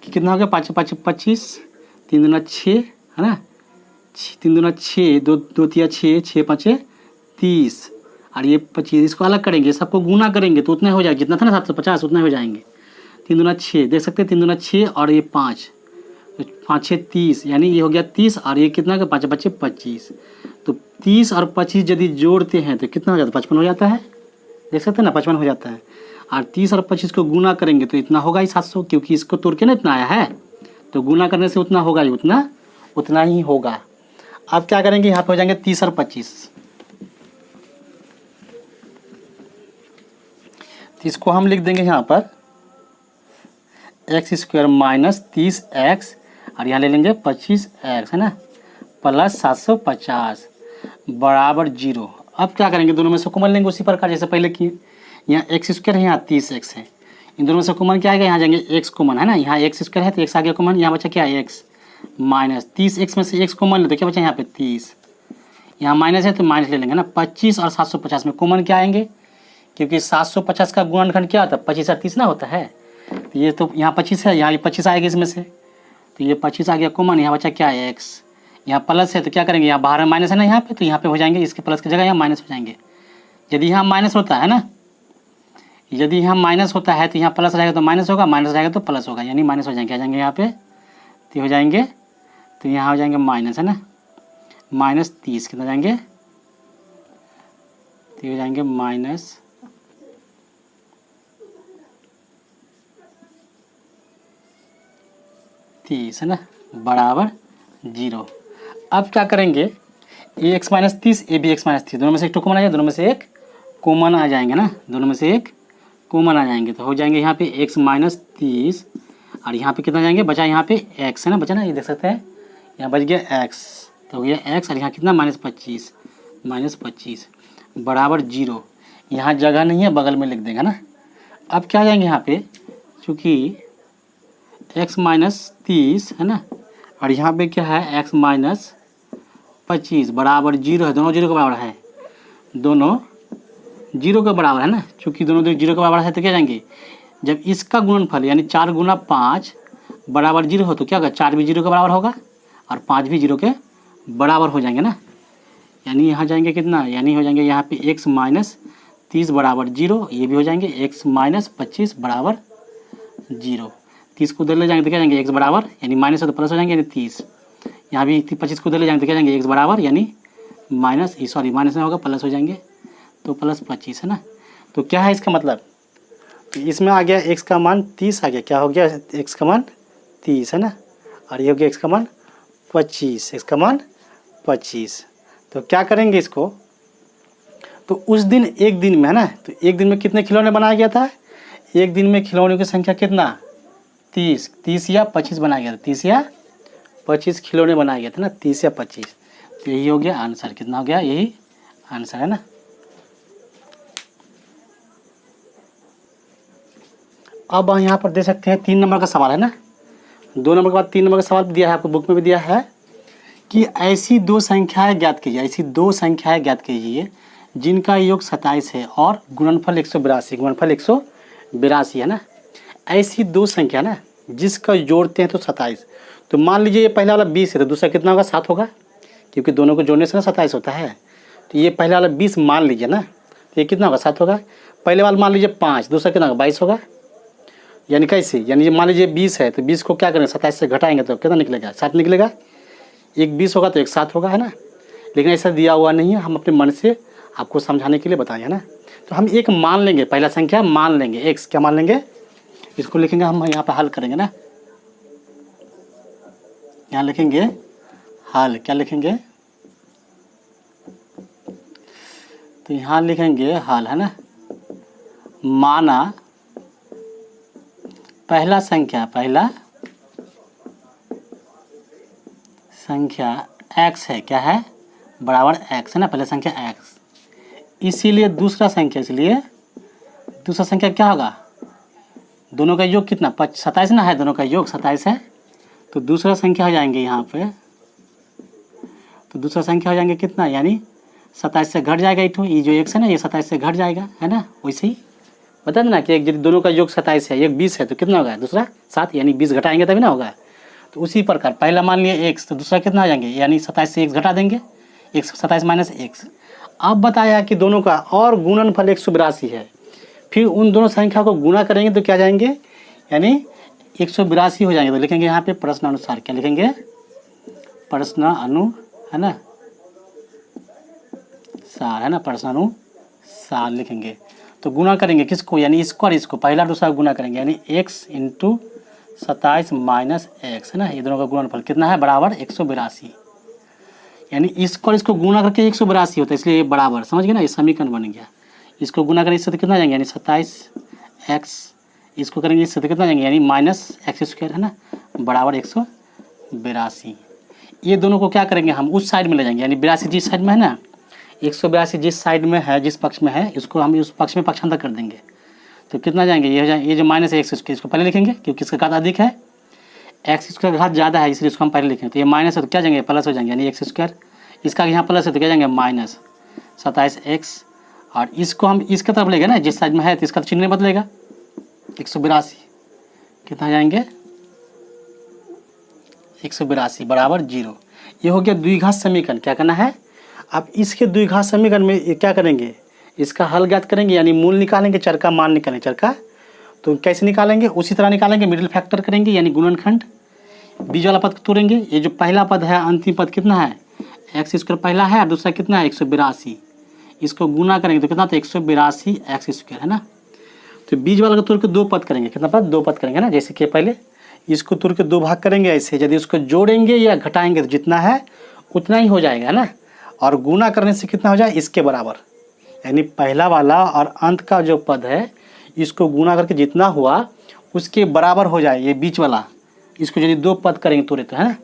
कि कितना हो गया, 5 5 25, 3 दूना 6, है ना, 3 दूना 6, 2 तिया 6, 6 5 30, और ये 25, इसको अलग करेंगे, सबको गुना करेंगे तो उतना हो जाएगा, जितना था ना 750 उतना हो जाएंगे। 3 दूना 6 देख सकते हैं, 3 दूना 6 और ये 5, तो 5 6 30, यानी ये हो गया 30, और ये कितना का 5 5 25, तो 30 और 25 यदि जोड़ते हैं तो कितना हो जाता है 55 हो जाता है, देख सकते हैं ना 55 हो जाता है। और 30 और 25 को गुना करेंगे तो इतना होगा ही 700, क्योंकि इसको तोड़ के ना इतना आया है, तो गुना करने से उतना होगा ही, उतना ही होगा। अब क्या करेंगे, यहाँ पे हो जाएंगे 30 और 25, तो इसको हम लिख देंगे यहाँ पर एक्स स्क्वायर माइनस 30x, और यहाँ ले लेंगे 25x, है ना, प्लस 750 बराबर 0। अब क्या करेंगे, दोनों में से कॉमन लेंगे उसी प्रकार जैसे पहले की, यहाँ एक्स स्क्वायर है यहाँ 30x है, इन दोनों में से कॉमन क्या आएगा, यहाँ जाएंगे x कॉमन, है ना, यहाँ एक्स स्क्वायर है तो x आ गया कॉमन, यहाँ बचा क्या है x माइनस 30x में से x कॉमन ले तो क्या बचा यहाँ पे 30, यहाँ माइनस है तो माइनस ले लेंगे ना, 25 और 750 में कॉमन क्या आएंगे, क्योंकि 750 का गुणनखंड क्या होता है, 25 और 30 ना होता है। तो ये तो यहाँ 25 है, यहाँ ये 25 आएगा इसमें से, तो ये 25 आ गया कॉमन, यहाँ बचा क्या है x, यहाँ प्लस है तो क्या करेंगे, यहाँ बाहर माइनस है ना यहाँ पे, तो यहाँ पे हो जाएंगे, इसके प्लस की जगह यहाँ माइनस हो जाएंगे। यदि यहाँ माइनस होता है ना, यदि यहाँ माइनस होता है तो यहाँ प्लस रहेगा तो माइनस होगा, माइनस रहेगा तो प्लस होगा, यानी माइनस हो जाएंगे, आ जाएंगे यहाँ पे, तो हो जाएंगे, तो यहाँ हो जाएंगे माइनस है ना, -30 कितना जाएंगे, तो हो जाएंगे -30 है ना, बराबर 0। अब क्या करेंगे, ये x - 30, ये भी x - 30, दोनों में से एक कॉमन आ जाएगा, दोनों में से एक कॉमन आ जाएंगे ना, दोनों में से एक कॉमन आ जाएंगे, तो हो जाएंगे यहाँ पे x - 30 और यहाँ पे कितना जाएंगे, बचा यहाँ पे x है ना, बचा ना, ये देख सकते हैं, यहाँ बच गया x, तो हो गया x और यहाँ कितना -25 बराबर 0। यहाँ जगह नहीं है, बगल में लिख देगा ना। अब क्या आ जाएंगे यहाँ पे, चूँकि x - 30 है ना, और यहाँ पे क्या है x - 25 बराबर 0 है, दोनों 0 के बराबर है, दोनों 0 के बराबर है ना, चूँकि दोनों 0 के बराबर है तो क्या जाएंगे, जब इसका गुणनफल यानी 4 × 5 बराबर 0 हो तो क्या होगा, 4 भी 0 के बराबर होगा और 5 भी 0 के बराबर हो जाएंगे ना, यानी यहाँ जाएंगे कितना, यानी हो जाएंगे यहाँ पे x - 30 बराबर 0, ये भी हो जाएंगे x - 25 बराबर 0। 30 को उधर ले जाएंगे तो क्या जाएंगे x बराबर, यानी माइनस है तो प्लस हो जाएंगे, यानी 30, यहाँ भी 25 को उधर ले जाएंगे तो क्या जाएंगे x बराबर, यानी माइनस में होगा प्लस हो जाएंगे, तो +25 है ना। तो क्या है इसका मतलब, तो इसमें आ गया x का मान 30 आ गया, क्या हो गया, x का मान 30 है ना, और ये हो गया x का मान 25, x का मान 25। तो क्या करेंगे इसको, तो उस दिन एक दिन में है ना, तो एक दिन में कितने खिलौने बनाया गया था, एक दिन में खिलौनों की संख्या कितना, 30 या 25 बनाया गया था, 30 या 25 खिलौने बनाया गया था ना, 30 या 25। तो यही हो गया आंसर, कितना हो गया, यही आंसर है ना। अब यहाँ पर दे सकते हैं 3 नंबर का सवाल है ना, 2 नंबर के बाद 3 नंबर का सवाल दिया है, आपको बुक में भी दिया है कि ऐसी 2 संख्याएं ज्ञात कीजिए, ऐसी 2 संख्याएं ज्ञात कीजिए जिनका योग 27 है और गुणनफल 182 है ना। ऐसी 2 संख्या ना जिसका जोड़ते हैं तो 27, तो मान लीजिए ये पहला वाला 20 है तो दूसरा कितना होगा, 7 होगा, क्योंकि दोनों को जोड़ने से ना 27 होता है। तो ये पहला वाला 20 मान लीजिए ना, तो ये कितना होगा, 7 होगा। पहले वाला मान लीजिए 5, दूसरा कितना होगा, 22 होगा। यानी कैसे, यानी मान लीजिए 20 है तो 20 को क्या करेंगे, 27 से घटाएंगे तो कितना निकलेगा, 7 निकलेगा। एक 20 होगा तो एक 7 होगा है ना, लेकिन ऐसा दिया हुआ नहीं है, हम अपने मन से आपको समझाने के लिए बताए है ना। तो हम एक मान लेंगे, पहला संख्या मान लेंगे, x क्या मान लेंगे, इसको लिखेंगे हम यहाँ पे हल करेंगे ना, यहाँ लिखेंगे हल, क्या लिखेंगे, तो यहाँ लिखेंगे हल है ना। माना पहला संख्या x है, क्या है, बराबर x है ना, पहला संख्या x, इसीलिए दूसरा संख्या क्या होगा, दोनों का योग कितना, 27 ना है, दोनों का योग 27 है, तो दूसरा संख्या हो जाएंगे यहाँ पे, तो दूसरा संख्या हो जाएंगे कितना, यानी 27 से घट जाएगा, ये जो x है ना ये 27 से घट जाएगा है ना। वैसे ही बता देना कि एक दोनों का योग 27 है, एक 20 है तो कितना होगा, दूसरा 7, यानी 20 घटाएंगे तभी ना होगा। तो उसी प्रकार पहला मान लिया x, तो दूसरा कितना आ जाएंगे, यानी 27 से x घटा देंगे, 27 - x। अब बताया कि दोनों का और गुणनफल 182 है, फिर उन दोनों संख्या को गुणा करेंगे तो क्या जाएंगे, यानी 182 हो जाएंगे। तो लिखेंगे यहाँ पे प्रश्न अनुसार, क्या लिखेंगे, प्रश्न अनु है ना सार है ना, प्रश्न अनुसार लिखेंगे। तो गुणा करेंगे किसको, यानी इसको और इसको, पहला दूसरा गुणा करेंगे, यानी x × 27 - x है ना, ये दोनों का गुणनफल कितना है, बराबर 182, यानी इसको और इसको गुणा करके 182 होता है, इसलिए ये बराबर, समझ गए ना, ये समीकरण बन गया। इसको गुणा करेंगे इससे तो कितना जाएंगे, यानी 27x, इसको करेंगे इससे तो कितना जाएंगे, यानी -x² है ना, बराबर 182। ये दोनों को क्या करेंगे, हम उस साइड में ले जाएंगे, यानी 82 जिस साइड में है ना, 182 जिस साइड में है, जिस पक्ष में है, इसको हम उस पक्ष में पक्षांतर कर देंगे, तो कितना जाएंगे, ये हो जाए, ये जो -x², इसको पहले लिखेंगे क्योंकि इसका घात अधिक है, x² का घात ज़्यादा है, इसलिए इसको हम पहले लिखेंगे। तो ये माइनस है तो क्या जाएंगे, प्लस हो जाएंगे, यानी x², इसका यहाँ प्लस है तो क्या जाएंगे, -27x और इसको हम इसके तरफ लेंगे ना, जिस साइड में है तो इसका चिन्ह बदलेगा। 182 कितना जाएंगे 182 बराबर 0। ये हो गया द्विघात समीकरण। क्या करना है, अब इसके द्विघात समीकरण में क्या करेंगे, इसका हल ज्ञात करेंगे, यानी मूल निकालेंगे, चर का मान निकालेंगे। चर का तो कैसे निकालेंगे, उसी तरह निकालेंगे, मिडिल फैक्टर करेंगे यानी गुणनखंड। बीच वाला पद को तोड़ेंगे। ये जो पहला पद है अंतिम पद कितना है, एक्स स्क्वायर पहला है और दूसरा कितना है 182। इसको गुना करेंगे तो कितना, तो 182 एक्स स्क्वायर है ना। तो बीच वाला को तोड़ के दो पद करेंगे, कितना पद, दो पद करेंगे ना। जैसे कि पहले इसको तोड़ के दो भाग करेंगे ऐसे, यदि उसको जोड़ेंगे या घटाएंगे तो जितना है उतना ही हो जाएगा, है ना। और गुना करने से कितना हो जाए, इसके बराबर, यानी पहला वाला और अंत का जो पद है इसको गुना करके जितना हुआ उसके बराबर हो जाए ये बीच वाला। इसको यदि दो पद करेंगे तोड़े तो, है ना,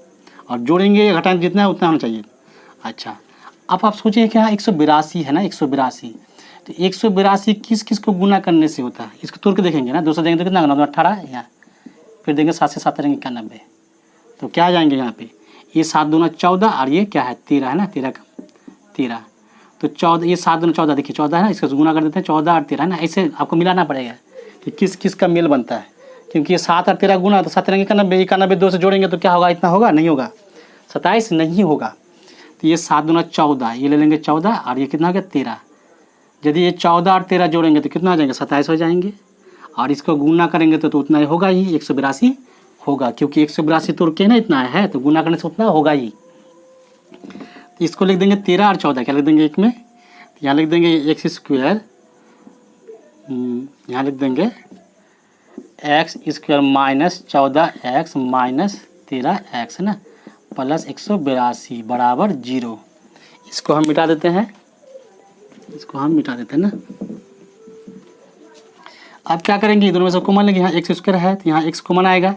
और जोड़ेंगे या घटाएंगे जितना है उतना होना चाहिए। अच्छा, अब आप सोचिए कि हाँ 182 है ना, 182। तो 182 किस किस को गुना करने से होता है, इसको तोड़ के देखेंगे ना। दूसरा देंगे तो कितना होगा, 18 यहाँ, फिर देंगे 7 से 7 करेंगे 91। तो क्या आ जाएंगे यहाँ पे, ये 7 दूना 14 और ये क्या है 13 है ना, 13 का 13। तो 14, ये 7 दूना 14, देखिए 14 है ना, इसको गुना कर देते हैं 14 और 13 है ना। ऐसे आपको मिलाना पड़ेगा कि किस किस का मेल बनता है, क्योंकि ये 7 और 13 गुना तो 7 रंगे 91, 91 2 से जोड़ेंगे तो क्या होगा, इतना होगा, नहीं होगा, 27 नहीं होगा। तो ये 7 दूना 14, ये ले लेंगे 14 और ये कितना हो गया 13। यदि ये 14 और 13 जोड़ेंगे तो कितना हो जाएंगे, 27 हो जाएंगे। और इसको गुना करेंगे तो उतना ही होगा ही, 182 होगा, क्योंकि 182 तोड़ के ना इतना है तो गुना करने से उतना होगा ही। तो इसको लिख देंगे 13 और 14, क्या लिख देंगे एक में, तो यहाँ लिख देंगे एक्स स्क्वायर, यहाँ लिख देंगे x square minus 14x minus 13x है ना, प्लस 182 बराबर 0। इसको हम मिटा देते हैं, इसको हम मिटा देते हैं ना। अब क्या करेंगे, दोनों में से कॉमन लेंगे। यहाँ एक्स स्क्वायर है तो यहाँ एक्स कॉमन आएगा,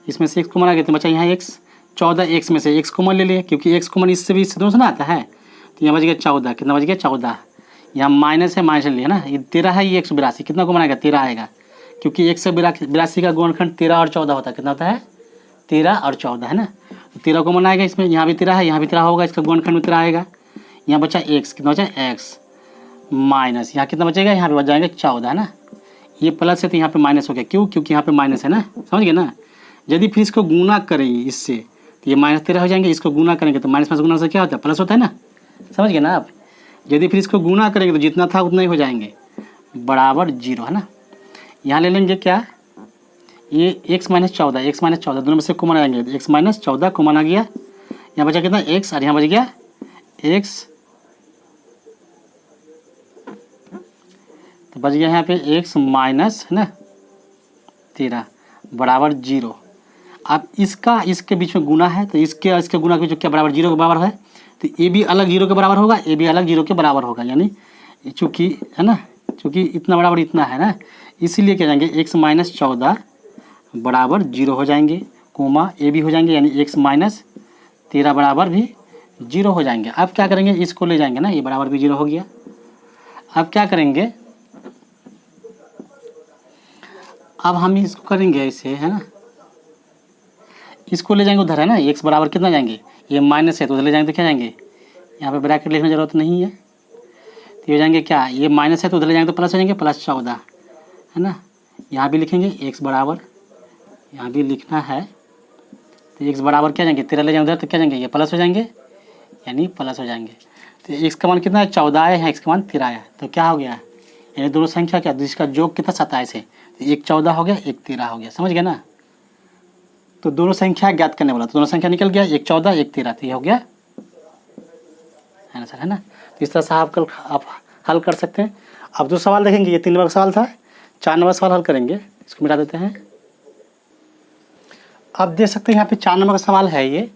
इसमें से एक्स कॉमन आ गया तो बचा यहाँ एक्स। 14x में से एक्स कॉमन ले लिए, क्योंकि एक्स कॉमन इससे भी इससे दोनों से ना आता है। तो यहाँ बच गया 14, कितना बच गया 14। यहाँ माइनस है, माइनस ले लिया ना, ये 13 है, ये 182, कितना कॉमन आएगा 13 आएगा, क्योंकि 182 का गुणनखंड 13 और 14 होता है। कितना होता है 13 और 14 है ना। तो 13 कॉमन आएगा इसमें, यहाँ भी 13 है, यहाँ भी 13 होगा, इसका गुणनखंड में 13 आएगा। यहाँ बचा x, कितना बचा x माइनस, यहाँ कितना बचेगा, यहाँ पे बच जाएगा 14 है ना। ये प्लस है तो यहाँ पे माइनस हो गया, क्यों, क्योंकि यहाँ पे माइनस है ना, समझ गए ना। यदि फिर इसको गुना करेंगे इससे तो ये माइनस 13 हो जाएंगे, इसको गुना करेंगे तो माइनस गुना से क्या होता है, प्लस होता है ना, समझ गए ना आप। यदि फिर इसको गुना करेंगे तो जितना था उतना ही हो जाएंगे, बराबर 0 है ना। यहाँ ले लेंगे क्या, ये x माइनस 14, x माइनस 14 दोनों में से कॉमन आएंगे, x माइनस 14 कॉमन आ गया। यहाँ बचा कितना x और यहाँ बच गया x, तो बच गया यहाँ पे x माइनस है ना 13 बराबर 0। अब इसका इसके बीच में गुना है तो इसके और इसके गुना के बीच क्या बराबर 0 के बराबर है, तो ये भी अलग 0 के बराबर होगा, ये भी अलग 0 के बराबर होगा, यानी चूँकि है ना, चूँकि इतना बराबर इतना है ना, इसीलिए क्या जाएंगे x माइनस 14 बराबर 0 हो जाएंगे, कोमा ए भी हो जाएंगे, यानी x माइनस 13 बराबर भी 0 हो जाएंगे। अब क्या करेंगे, इसको ले जाएंगे ना, ये बराबर भी 0 हो गया। अब क्या करेंगे, अब हम इसको करेंगे ऐसे है ना, इसको ले जाएंगे उधर है ना, x बराबर कितना जाएंगे, ये माइनस है तो उधर ले जाएंगे तो क्या जाएंगे, यहाँ पे ब्रैकेट लिखने की जरूरत नहीं है, तो ये हो जाएंगे क्या, ये माइनस है तो उधर ले जाएंगे तो प्लस हो जाएंगे, प्लस 14 है ना। यहाँ भी लिखेंगे x बराबर, यहाँ भी लिखना है तो x बराबर क्या जाएंगे, 13 ले जाएंगे उधर तो क्या जाएंगे, ये प्लस हो जाएंगे, यानी प्लस हो जाएंगे। तो x का मान कितना है 14 है, x का मान 13 है, तो क्या हो गया, यानी दोनों संख्या क्या, जिसका योग कितना 27 है, तो एक 14 हो गया, एक 13 हो गया, समझ गए ना। तो दोनों संख्या ज्ञात करने वाला, तो दोनों संख्या निकल गया, एक 14 एक 13, तो ये हो गया है ना सर, है ना। तो इस तरह से आप हल कर सकते हैं। अब जो सवाल देखेंगे, ये 3 नंबर का सवाल था, 4 नंबर सवाल हल करेंगे, इसको मिटा देते हैं। अब देख सकते हैं यहाँ पे 4 नंबर का सवाल है। ये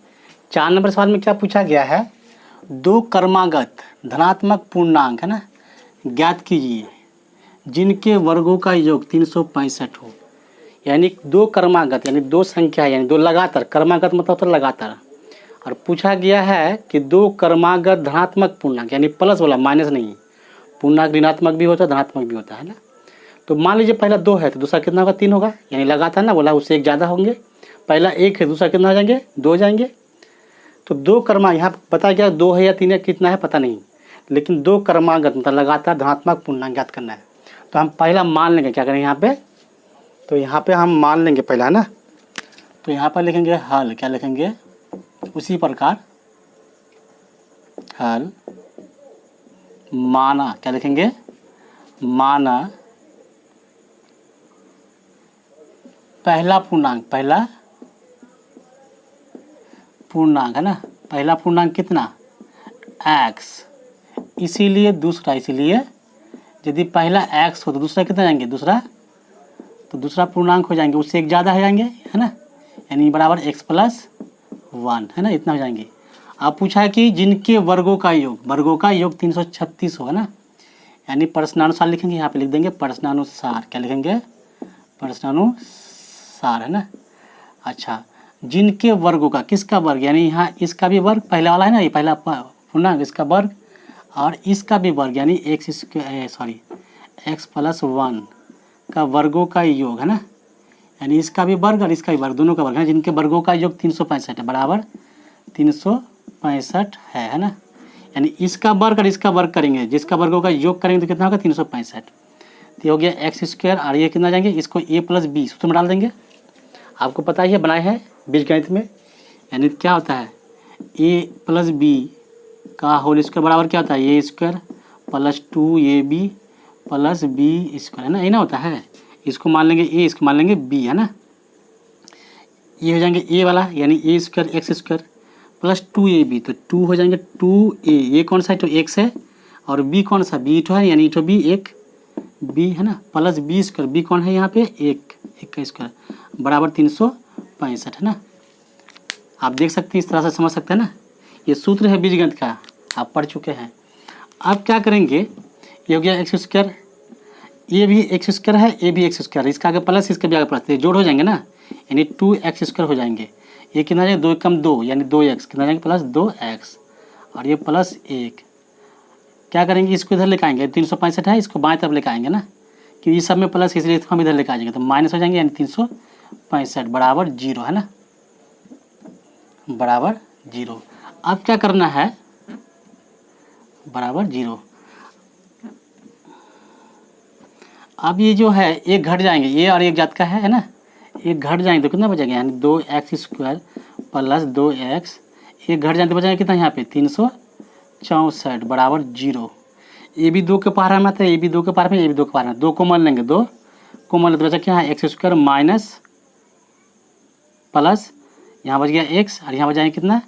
4 नंबर सवाल में क्या पूछा गया है, 2 क्रमागत धनात्मक पूर्णांक है ना ज्ञात कीजिए जिनके वर्गों का योग 365 हो। यानी 2 क्रमागत, यानी 2 संख्या, यानी 2 लगातार, क्रमागत मतलब तो लगातार। और पूछा गया है कि 2 क्रमागत धनात्मक पूर्णांक, यानी प्लस वाला, माइनस नहीं, पूर्णांक ऋणात्मक भी होता है धनात्मक भी होता है ना। तो मान लीजिए पहला 2 है तो दूसरा कितना होगा, 3 होगा, यानी लगातार ना बोला, उससे एक ज़्यादा होंगे। पहला 1 है, दूसरा कितना हो जाएंगे, 2 हो जाएंगे। तो 2 क्रमांक यहाँ बताया गया 2 है या 3 है, कितना है पता नहीं, लेकिन दो क्रमागत मतलब लगातार धनात्मक पूर्णांक ज्ञात करना है। तो हम पहला मान लेंगे, क्या करेंगे यहाँ पे, तो यहाँ पे हम मान लेंगे पहला, है ना। तो यहाँ पर लिखेंगे हल, क्या लिखेंगे, उसी प्रकार हल माना, क्या लिखेंगे, माना पहला पूर्णांक, पहला पूर्णांक, है ना, पहला पूर्णांक कितना, x, इसीलिए दूसरा, इसीलिए यदि पहला x हो तो दूसरा कितना जाएंगे, दूसरा, तो दूसरा पूर्णांक हो जाएंगे, उससे एक ज़्यादा हो जाएंगे, है ना, यानी बराबर x + 1, है ना, इतना हो जाएंगे। अब पूछा है कि जिनके वर्गों का योग, वर्गों का योग 336 हो, है ना, यानी प्रश्नानुसार लिखेंगे, यहाँ पे लिख देंगे प्रश्नानुसार, क्या लिखेंगे, प्रश्नानुसार, है ना। अच्छा, जिनके वर्गों का, किसका वर्ग, यानी यहाँ इसका भी वर्ग, पहला वाला है ना, ये पहला पूर्णांक, इसका वर्ग, और इसका भी वर्ग, यानी x + 1 का वर्गों का योग, है ना, यानी इसका भी वर्ग और इसका भी वर्ग, दोनों का वर्ग है, जिनके वर्गों का योग 365 है, बराबर 365 है ना, यानी इसका वर्ग और इसका वर्ग करेंगे, जिसका वर्गों का योग करेंगे तो कितना होगा, 365। तो हो गया x² और ये कितना जाएंगे, इसको a + b सूत्र में डाल देंगे, आपको पता ही है, बनाए हैं बीजगणित में, यानी क्या होता है, a + b का होल स्क्वायर बराबर क्या होता है, a² + 2ab + b², है ना, ये ना होता है, इसको मान लेंगे a, इसको मान लेंगे b, है ना, ये हो जाएंगे a वाला, यानी a² x² + 2ab, तो 2 हो जाएंगे 2a, ये कौन सा है, तो x है, और b कौन सा, b तो है, यानी तो b एक b, है ना, + b², b कौन है यहाँ पे, एक का स्क्वायर, बराबर 365, है ना। आप देख सकते हैं, इस तरह से समझ सकते हैं ना, ये सूत्र है बीजगणित का, आप पढ़ चुके हैं। अब क्या करेंगे, ये हो गया x², ये भी x² है, ये भी x², इसका आगे प्लस, इसके भी आगे प्लस, ये जोड़ हो जाएंगे ना, यानी 2x² हो जाएंगे, ये कितना जाएगा, 2 × 2 यानी 2x, कितना जाएंगे, + 2x, और ये +1, क्या करेंगे, इसको इधर लेकर आएंगे, 365 है, इसको बाएं तरफ लेकर आएंगे ना, कि ये सब में प्लस, इसलिए इसको हम इधर लेकर आ जाएंगे, तो माइनस हो जाएंगे, यानी 365 बराबर 0, है ना, बराबर 0। अब क्या करना है, बराबर 0, अब ये जो है एक घट जाएंगे, ये और एक जात का है ना, एक घट जाएंगे तो कितना बचेगा, यानी 2x² + 2x, एक घट जाएंगे तो बचेगा कितना, यहाँ पे 364 बराबर 0। ये भी 2 के पारा में आता है, ये भी 2 के पारा में, ये भी 2 के पारा में, 2 कॉमन लेंगे, 2 कॉमन लेते बचा क्या है, x² माइनस प्लस, यहाँ बच गया x, और यहाँ बच जाएंगे कितना,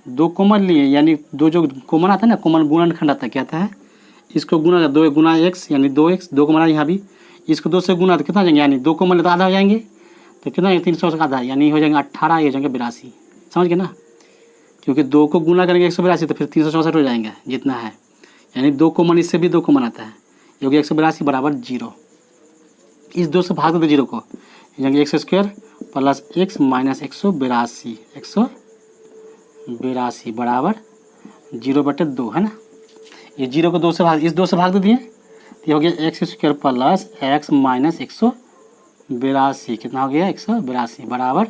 2 कॉमन लिए, यानी 2 जो कॉमन आता है ना, कॉमन गुणनखंड आता है, क्या आता है, इसको गुना 2 × x, यानी 2x, 2 कॉमन यहाँ भी, इसको 2 से गुना तो कितना हो जाएंगे, यानी 2 कॉमन तो आधा हो जाएंगे, तो कितना है, 300 का आधा, यानी हो जाएंगे 18, ये हो जाएंगे 82, समझ गए ना, क्योंकि 2 को गुना करेंगे 182 तो फिर 364 हो जाएंगे जितना है, यानी 2 कॉमन, इससे भी 2 कॉमन आता है, ये हो गया 182 बराबर 0। इस 2 से भाग दो 0 को, जाएंगे x² + x माइनस 182, 182 बराबर 0/2, है ना, ये 0 को 2 से भाग, इस 2 से भाग दे दिए, तो ये हो गया x² + x माइनस 182, कितना हो गया, 182 बराबर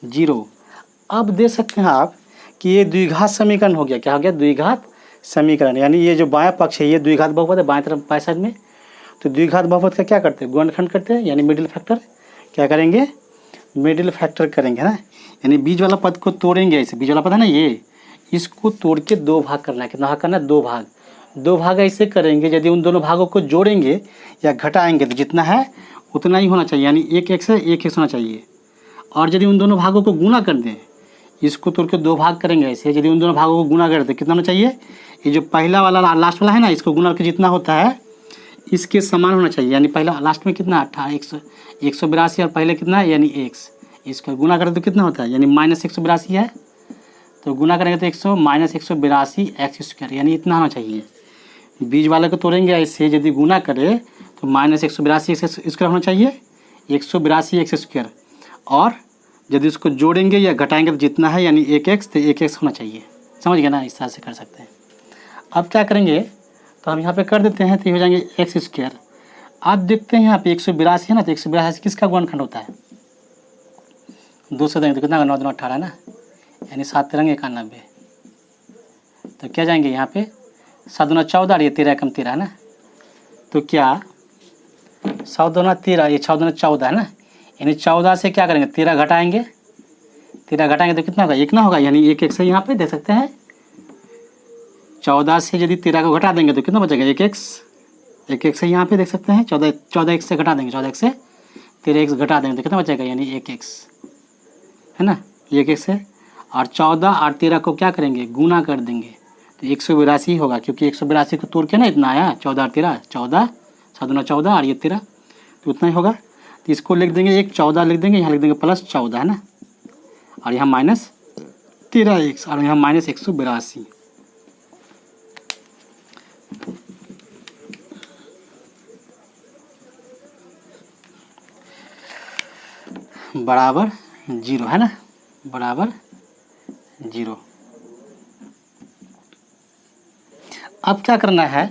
0। अब देख सकते हैं आप कि ये द्विघात समीकरण हो गया, क्या हो गया, द्विघात समीकरण, यानी ये जो बायां पक्ष है ये द्विघात बहुपद है, बाएं तरफ बाएं साइड में, तो द्विघात बहुपद का क्या करते हैं, गुणनखंड करते हैं, यानी मिडिल फैक्टर, क्या करेंगे, मिडिल फैक्टर करेंगे, है ना, यानी बीच वाला पद को तोड़ेंगे, ऐसे बीच वाला पद है ना, ये इसको तोड़ के 2 भाग करना है, कितना भाग करना है, 2 भाग, 2 भाग ऐसे करेंगे, यदि उन दोनों भागों को जोड़ेंगे या घटाएंगे तो जितना है उतना ही होना चाहिए, यानी एक x है, एक x होना चाहिए, और यदि उन दोनों भागों को गुना कर दें, इसको तोड़ के 2 भाग करेंगे ऐसे, यदि उन दोनों भागों को गुना कर दें कितना होना चाहिए, ये जो पहला वाला लास्ट वाला है ना, इसको गुना करके जितना होता है इसके समान होना चाहिए, यानी पहला लास्ट में कितना 182 और पहले कितना है, यानी x, इसको गुना करें तो कितना होता है, यानी -182 है, तो गुना करेंगे तो 182 x², यानी इतना होना चाहिए। बीज वाले को तोड़ेंगे ऐसे, यदि गुना करे तो -182 x² होना चाहिए, 182 x², और यदि उसको जोड़ेंगे या घटाएंगे तो जितना है, यानी 1x, तो 1x होना चाहिए, समझ गए ना, इस तरह से कर सकते हैं। अब क्या करेंगे, तो हम यहाँ पे कर देते हैं, तो ये हो जाएंगे x²। आप देखते हैं यहाँ पे 182 है ना, तो 182 किसका गुणनखंड होता है, 2 से देंगे तो कितना, 9 × 18 है ना, यानी 7 × 91, तो क्या जाएंगे यहाँ पे 7 दूना 14 और ये 13 कम 13 है ना। तो क्या 100 दूना 13, ये 6 दूना 14 है ना, यानी 14 से क्या करेंगे 13 घटाएंगे, 13 घटाएंगे तो कितना होगा 1 ना होगा, यानी 1 1 से यहाँ पे देख सकते हैं 14 से यदि 13 को घटा देंगे तो कितना बचेगा 1 1, 1 1 से यहाँ पे देख सकते हैं 14 1 से घटा देंगे, 14 1 से 13 1 घटा देंगे तो कितना बचेगा, यानी 1 1 है ना, 1 1 से। और 14 और 13 को क्या करेंगे गुना कर देंगे तो 182 होगा, क्योंकि 182 को तोड़ के ना इतना आया 14 और 13, 14 7 दूना 14 और ये 13 तो उतना ही होगा। तो इसको लिख देंगे 1 14 लिख देंगे, यहाँ लिख देंगे प्लस 14 है ना, और यहाँ माइनस 13 x और यहाँ माइनस 182 बराबर 0 है ना, बराबर 0। अब क्या करना है,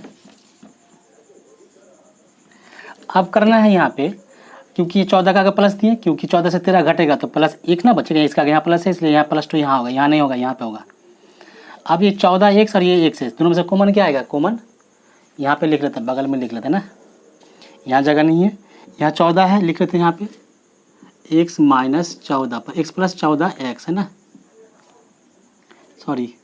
अब करना है यहाँ पे, क्योंकि ये 14 का प्लस दिए, क्योंकि 14 से 13 घटेगा तो प्लस 1 ना बचेगा, इसका यहाँ प्लस है इसलिए यहाँ +2 यहाँ होगा, यहाँ नहीं होगा यहाँ पे होगा। अब ये 14 x और ये 1 से दोनों में से कॉमन क्या आएगा, कॉमन यहाँ पे लिख लेते हैं, बगल में लिख लेते हैं ना, यहाँ जगह नहीं है, यहाँ 14 है लिख लेते हैं यहाँ पे x माइनस 14 पर x प्लस 14x है ना, sorry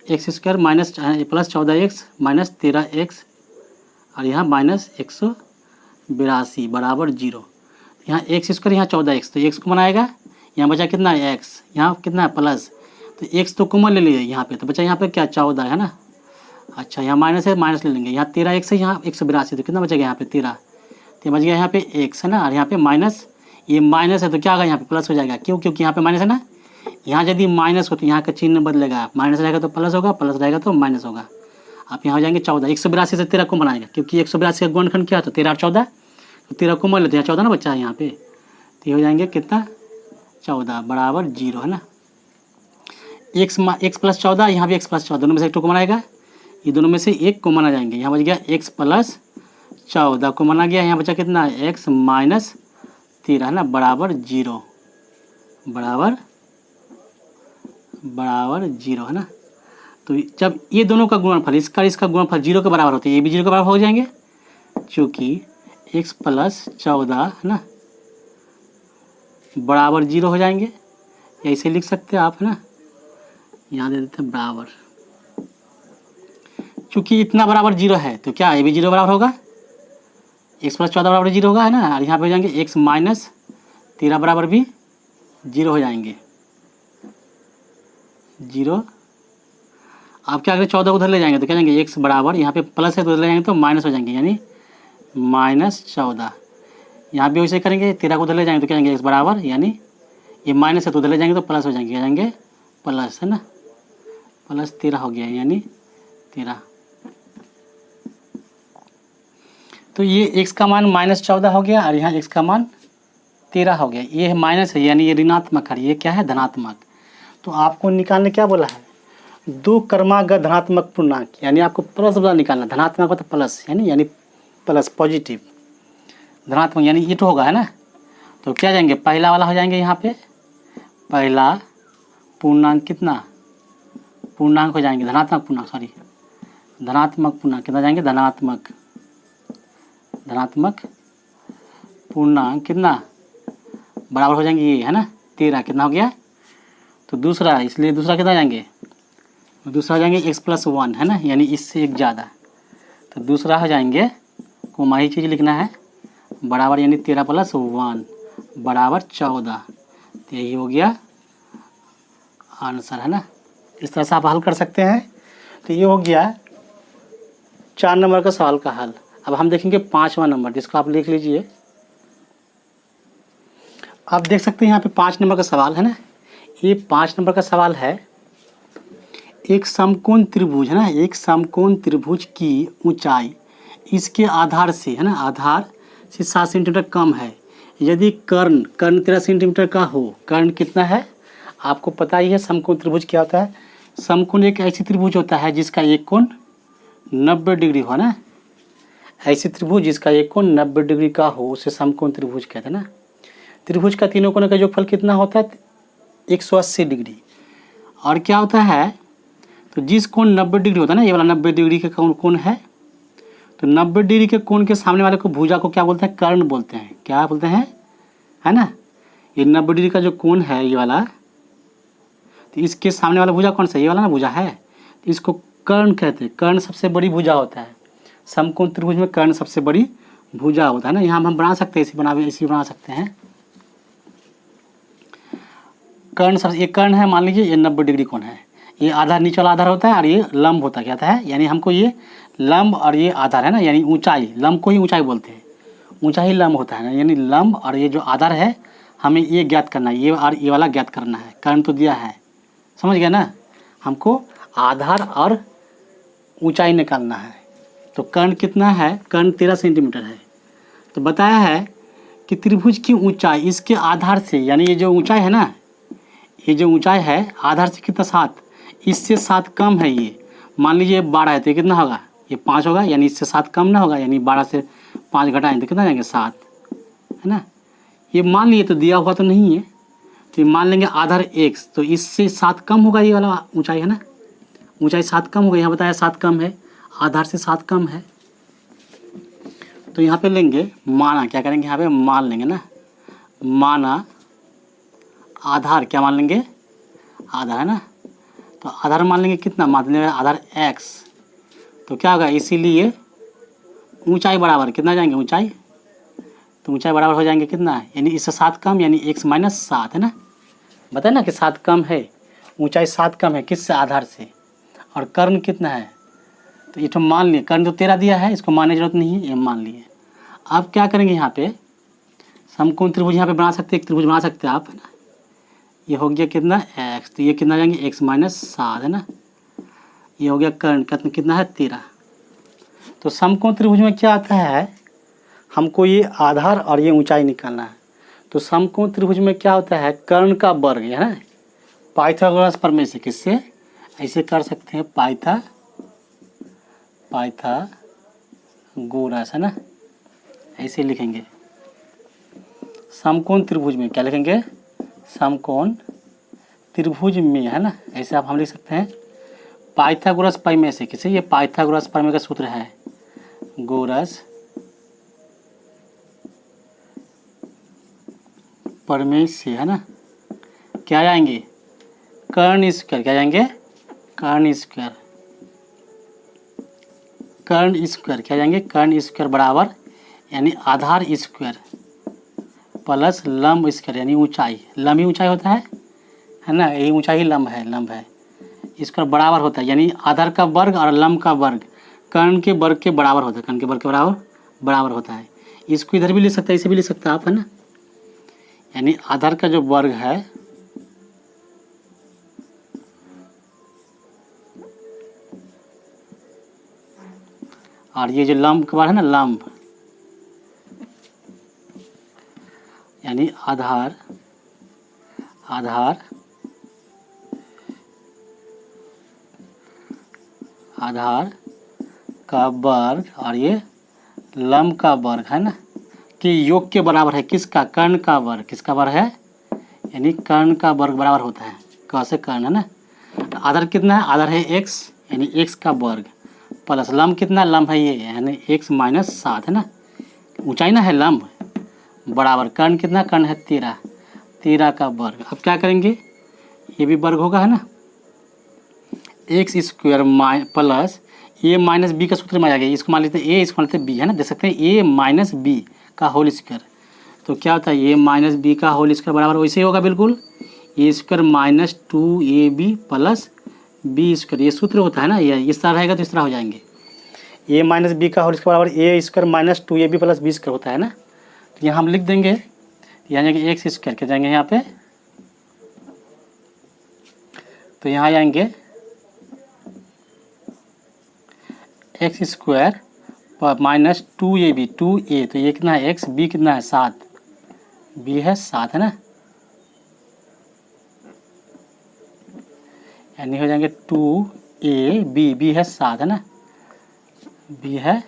x² minus plus 14x minus 13x और यहाँ माइनस 182 बराबर 0। यहाँ x², यहाँ 14x तो x को बनाएगा, यहाँ बचा कितना है x, यहाँ कितना है प्लस, तो x तो कॉमन ले लीजिए यहाँ पे, तो बचा यहाँ पे क्या 14 है ना। अच्छा यहाँ माइनस है, माइनस ले लेंगे, यहाँ 13x है, यहाँ 182 तो कितना बचेगा यहाँ पे 13, तो बच गया यहाँ पे x है ना, और यहाँ पे माइनस, ये माइनस है तो क्या होगा यहाँ पे प्लस हो जाएगा, क्यों, क्योंकि यहाँ पे माइनस है ना, यहाँ यदि माइनस हो तो यहाँ का चिन्ह बदलेगा, माइनस रहेगा तो प्लस होगा, प्लस रहेगा तो माइनस होगा। आप यहाँ हो जाएंगे 14, 182 से 13 को बनाएगा, क्योंकि 182 का गुणनखंड क्या है तो 13 और 14, तो 13 को मान लेते हैं, 14 ना बच्चा है यहाँ पे, तो ये हो जाएंगे कितना 14 बराबर 0 है ना। x प्लस 14, यहाँ भी x प्लस 14, दोनों में से एक को बनाएगा, ये दोनों में से एक को माना जाएंगे, यहाँ बच गया x प्लस 14 को माना गया, यहाँ बचा कितना है x माइनस 13 है ना, बराबर 0 बराबर 0 है ना। तो जब ये दोनों का गुणनफल इसका गुणनफल 0 के बराबर होते हैं, ये भी 0 के बराबर हो जाएंगे, क्योंकि x प्लस 14 है ना बराबर 0 हो जाएंगे, ऐसे लिख सकते हैं आप है ना, यहाँ दे देते हैं बराबर, क्योंकि इतना बराबर 0 है तो क्या ये भी 0 बराबर होगा, x प्लस 14 बराबर 0 होगा है ना, और यहाँ पे हो जाएंगे x माइनस 13 बराबर भी 0 हो जाएंगे 0। आप क्या करें 14 को उधर ले जाएंगे तो क्या जाएंगे x बराबर, यहाँ पे प्लस है तो उधर ले जाएंगे तो माइनस हो जाएंगे, यानी माइनस 14। यहाँ भी वैसे करेंगे 13 को उधर ले जाएंगे तो क्या जाएंगे x बराबर, यानी ये माइनस है तो उधर ले जाएंगे तो प्लस हो जाएंगे, क्या जाएंगे प्लस है ना, प्लस 13 हो गया यानी 13। तो ये x का मान माइनस 14 हो गया और यहाँ x का मान 13 हो गया, ये माइनस है यानी ये ऋणात्मक है, ये क्या है धनात्मक। तो आपको निकालने क्या बोला है, दो क्रमागत धनात्मक पूर्णांक, यानी आपको प्लस वाला निकालना, धनात्मक मतलब प्लस यानी प्लस पॉजिटिव धनात्मक यानी ये तो होगा है ना। तो क्या जाएंगे पहला वाला हो जाएंगे, यहाँ पे पहला पूर्णांक कितना पूर्णांक हो जाएंगे, धनात्मक पूर्णांक सॉरी धनात्मक पूर्णांक कितना जाएंगे, धनात्मक पूर्णांक कितना बराबर हो जाएंगे ये है ना 13, कितना हो गया तो दूसरा, इसलिए दूसरा कितना जाएंगे, दूसरा हो जाएंगे x प्लस 1 है ना, यानी इससे एक ज़्यादा, तो दूसरा हो जाएंगे कोमा ही चीज़ लिखना है बराबर, यानी 13 प्लस 1 बराबर 14, तो यही हो गया आंसर है ना। इस तरह से आप हल कर सकते हैं। तो ये हो गया 4 नंबर का सवाल का हल। अब हम देखेंगे 5वां नंबर, जिसको आप लिख लीजिए। आप देख सकते हैं यहाँ पे 5 नंबर का सवाल है ना, ये 5 नंबर का सवाल है, एक समकोण त्रिभुज है ना, एक समकोण त्रिभुज की ऊंचाई इसके आधार से है ना, आधार से 7 सेंटीमीटर कम है, यदि कर्ण 13 सेंटीमीटर का हो। कर्ण कितना है आपको पता ही है, समकोण त्रिभुज क्या होता है, समकोण एक ऐसी त्रिभुज होता है जिसका एक कोण 90 डिग्री हो ना, ऐसी त्रिभुज जिसका एक कोण 90 डिग्री का हो उसे समकोण त्रिभुज कहते हैं ना। त्रिभुज का तीनों कोणों का योगफल कितना होता है 180 डिग्री। और क्या होता है, तो जिस कोण 90 डिग्री होता है ना, ये वाला 90 डिग्री का कोण है, तो 90 डिग्री के कोण के सामने वाले को भुजा को क्या बोलते हैं? कर्ण बोलते हैं। क्या बोलते हैं? है ना, ये 90 डिग्री का जो कोण है ये वाला, तो इसके सामने वाला भुजा कौन सा? ये वाला ना भुजा है, तो इसको कर्ण कहते हैं। कर्ण सबसे बड़ी भुजा होता है। समकोण त्रिभुज में कर्ण सबसे बड़ी भुजा होता है ना। यहाँ हम बना सकते हैं, इसी बना सकते हैं। कर्ण सबसे, ये कर्ण है, मान लीजिए ये 90 डिग्री कोण है। ये आधार नीचे वाला आधार होता है और ये लंब होता क्या होता है? यानी हमको ये लंब और ये आधार है ना, यानी ऊंचाई, लंब को ही ऊंचाई बोलते हैं, ऊंचाई लंब होता है ना, यानी लंब और ये जो आधार है हमें ये ज्ञात करना है, ये और ये वाला ज्ञात करना है। कर्ण तो दिया है, समझ गया ना, हमको आधार और ऊंचाई निकालना है। तो कर्ण कितना है? कर्ण 13 सेंटीमीटर है। तो बताया है कि त्रिभुज की ऊंचाई इसके आधार से, यानी ये जो ऊंचाई है ना, ये जो ऊंचाई है आधार से कितना? 7, इससे 7 कम है ये। मान लीजिए 12 है तो ये कितना होगा? ये 5 होगा, यानी इससे 7 कम ना होगा, यानी 12 से 5 घटाएं तो कितना जाएंगे? 7, है ना। ये मान लिए, तो दिया हुआ तो नहीं है, तो ये मान लेंगे आधार x, तो इससे 7 कम होगा, ये वाला ऊंचाई है ना, ऊंचाई 7 कम होगा। यहाँ बताया 7 कम है, आधार से 7 कम है। तो यहाँ पे लेंगे माना, क्या करेंगे यहाँ पे? मान लेंगे ना, माना आधार, क्या मान लेंगे? आधार है ना, तो आधार मान लेंगे कितना? मान लेंगे आधार x, तो क्या होगा? इसीलिए ऊंचाई बराबर कितना जाएंगे? ऊंचाई, तो ऊंचाई बराबर हो जाएंगे कितना? यानी इससे 7 कम, यानी x माइनस 7 है ना। बताए ना कि 7 कम है, ऊंचाई 7 कम है, किससे? आधार से। और कर्ण कितना है? तो ये तो मान लिए, कर्ण तो 13 दिया है, इसको मानने की जरूरत नहीं है, ये मान लिए। अब क्या करेंगे यहाँ पे? समकोण त्रिभुज यहाँ पे बना सकते हैं, एक त्रिभुज बना सकते हैं आप, है ना। ये हो गया कितना? x, तो ये कितना जाएंगे? x माइनस 7 है ना। ये हो गया कर्ण, कितना है? 13। तो समकोण त्रिभुज में क्या आता है? हमको ये आधार और ये ऊंचाई निकालना है। तो समकोण त्रिभुज में क्या होता है? कर्ण का वर्ग, है ना, पाइथागोरस प्रमेय से। किससे? ऐसे कर सकते हैं, पाइथागोरस, है ना, ऐसे लिखेंगे। समकोण त्रिभुज में क्या लिखेंगे? समकोण त्रिभुज में, है ना, ऐसे आप हम लिख सकते हैं पाइथागोरस प्रमेय से। किसे? ये पाइथागोरस प्रमेय का सूत्र है, गोरस प्रमेय से, है ना। क्या जाएंगे? कर्ण स्क्वायर, क्या जाएंगे? कर्ण स्क्वायर, कर्ण स्क्वायर, क्या जाएंगे? कर्ण स्क्वायर बराबर, यानी आधार स्क्वायर प्लस लंब स्क्वायर, यानी ऊंचाई, लंब ही ऊंचाई होता है ना, यही ऊंचाई ही लंब है, लंब है, इसका बराबर होता है, यानी आधार का वर्ग और लंब का वर्ग कर्ण के वर्ग के बराबर होता है, कर्ण के वर्ग के बराबर होता है। इसको इधर भी लिख सकते हैं, इसे भी लिख सकते हैं आप, है ना, यानी आधार का जो वर्ग है और ये जो लंब का वर्ग है ना, लंब, यानी आधार का वर्ग और ये लंब का वर्ग, है ना, कि योग के बराबर है। किसका? कर्ण का वर्ग। किसका वर्ग है? यानी कर्ण का वर्ग बराबर होता है, कैसे? कर्ण, है ना। तो आधार कितना है? आधार है x, यानी x का वर्ग प्लस लंब कितना? लंब है ये, यानी x माइनस 7, है ना, ऊंचाई ना है लंब, बराबर कर्ण कितना? कर्ण है 13 का वर्ग। अब क्या करेंगे? ये भी वर्ग होगा, है ना, एक्स स्क्वायर प्लस ए माइनस बी का सूत्र में आ गया। इसको मान लेते हैं ए, इसको मान लेते हैं बी, है ना, देख सकते हैं ए माइनस बी का होल स्क्वायर। तो क्या होता है? ए माइनस बी का होल स्क्वायर बराबर वैसे ही होगा बिल्कुल, A square minus 2ab plus B square, ये सूत्र होता है ना, ये इस तरह रहेगा तो इस तरह हो जाएंगे। ए माइनस बी का होल स्क्वायर बराबर A square minus 2ab plus B square होता है ना। तो यहाँ हम लिख देंगे, यहाँ जाएंगे एक्स स्क्वायर के जाएंगे यहाँ पे, तो यहाँ जाएंगे x square minus 2ab, 2a, तो ये कितना है? एक्स, बी कितना है? 7, बी है 7, है ना, यानी हो जाएंगे 2ab, बी है 7, है ना, बी है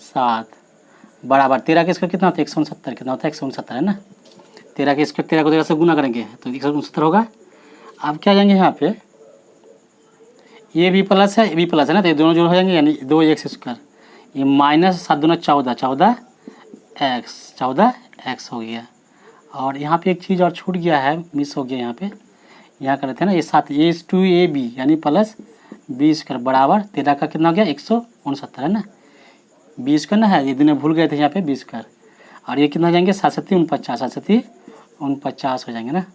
7 बराबर 13 के स्क्वायर कितना होता है? 169, कितना होता है? 169, है ना, 13 के स्क्वायर 13 को 13 से गुना करेंगे तो 169 होगा। अब क्या जाएंगे यहाँ पे, ये भी प्लस है, ये भी प्लस है ना, तो ये दोनों जोड़ हो जाएंगे, यानी 2x²। ये माइनस 7 दूना 14, 14x, 14x हो गया। और यहाँ पे एक चीज़ और छूट गया है, मिस हो गया यहाँ पे, यहाँ कर लेते हैं ना, ये 7 a/2ab यानी प्लस b² बराबर 13 का कितना हो गया 169 है ना, b² ना है, ये दिन भूल गए थे यहाँ पे b²। और ये कितना हो जाएंगे 7 7 49, 7 7 49 हो जाएंगे ना,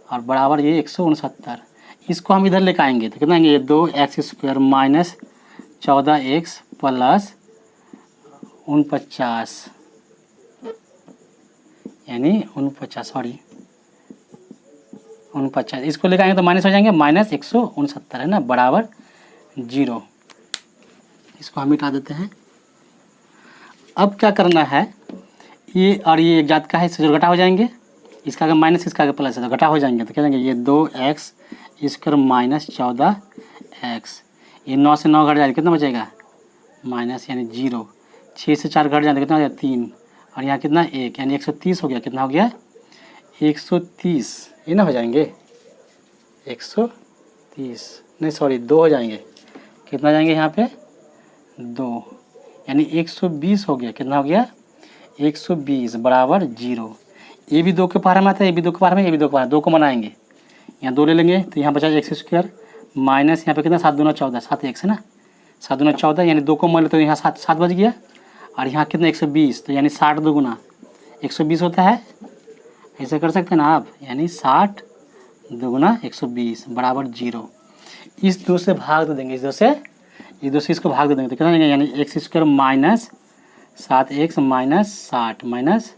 और बराबर ये 169। इसको हम इधर लेकर आएंगे तो कितना आएंगे, ये 2x² माइनस 14x प्लस 49 यानी 49, सॉरी 49, इसको लेकर आएंगे तो माइनस हो जाएंगे, माइनस 169 है ना, बराबर 0। इसको हम मिटा देते हैं। अब क्या करना है, ये और ये एक जात का है, इससे जो घटा हो जाएंगे, इसका अगर माइनस इसका अगर प्लस है तो घटा हो जाएंगे, तो क्या जाएंगे ये 2x² माइनस 14x, ये 9 से 9 घट जाएगा, कितना बचेगा माइनस यानी 0। 6 से 4 घट जाएगा, कितना हो जाएगा 3, और यहाँ कितना 1 यानी 130 हो गया, कितना हो गया 130, ये ना हो जाएंगे 130, नहीं सॉरी 2 हो जाएंगे, कितना जाएंगे यहाँ पे 2 यानी 120 हो गया, कितना हो गया 120 बराबर 0। ये भी 2 के पार में आता है, ये भी 2 के पार में, ये भी 2 के पार, 2 को मनाएंगे, यहाँ 2 ले लेंगे तो यहाँ बचा x² माइनस यहाँ पे कितना 7 दूना 14, 7x है ना, 7 दूना 14 यानी 2 को मान लेते तो यहाँ 7 7 बच गया, और यहाँ कितना 120, तो यानी 60 2 120 होता है, ऐसे कर सकते हैं ना आप, यानी 60 2 120 बराबर 0। इस 2 से भाग दे देंगे, इस 2 से, ये 2 से इसको भाग दे देंगे तो कितना देंगे, यानी x² minus 7x minus 60 minus,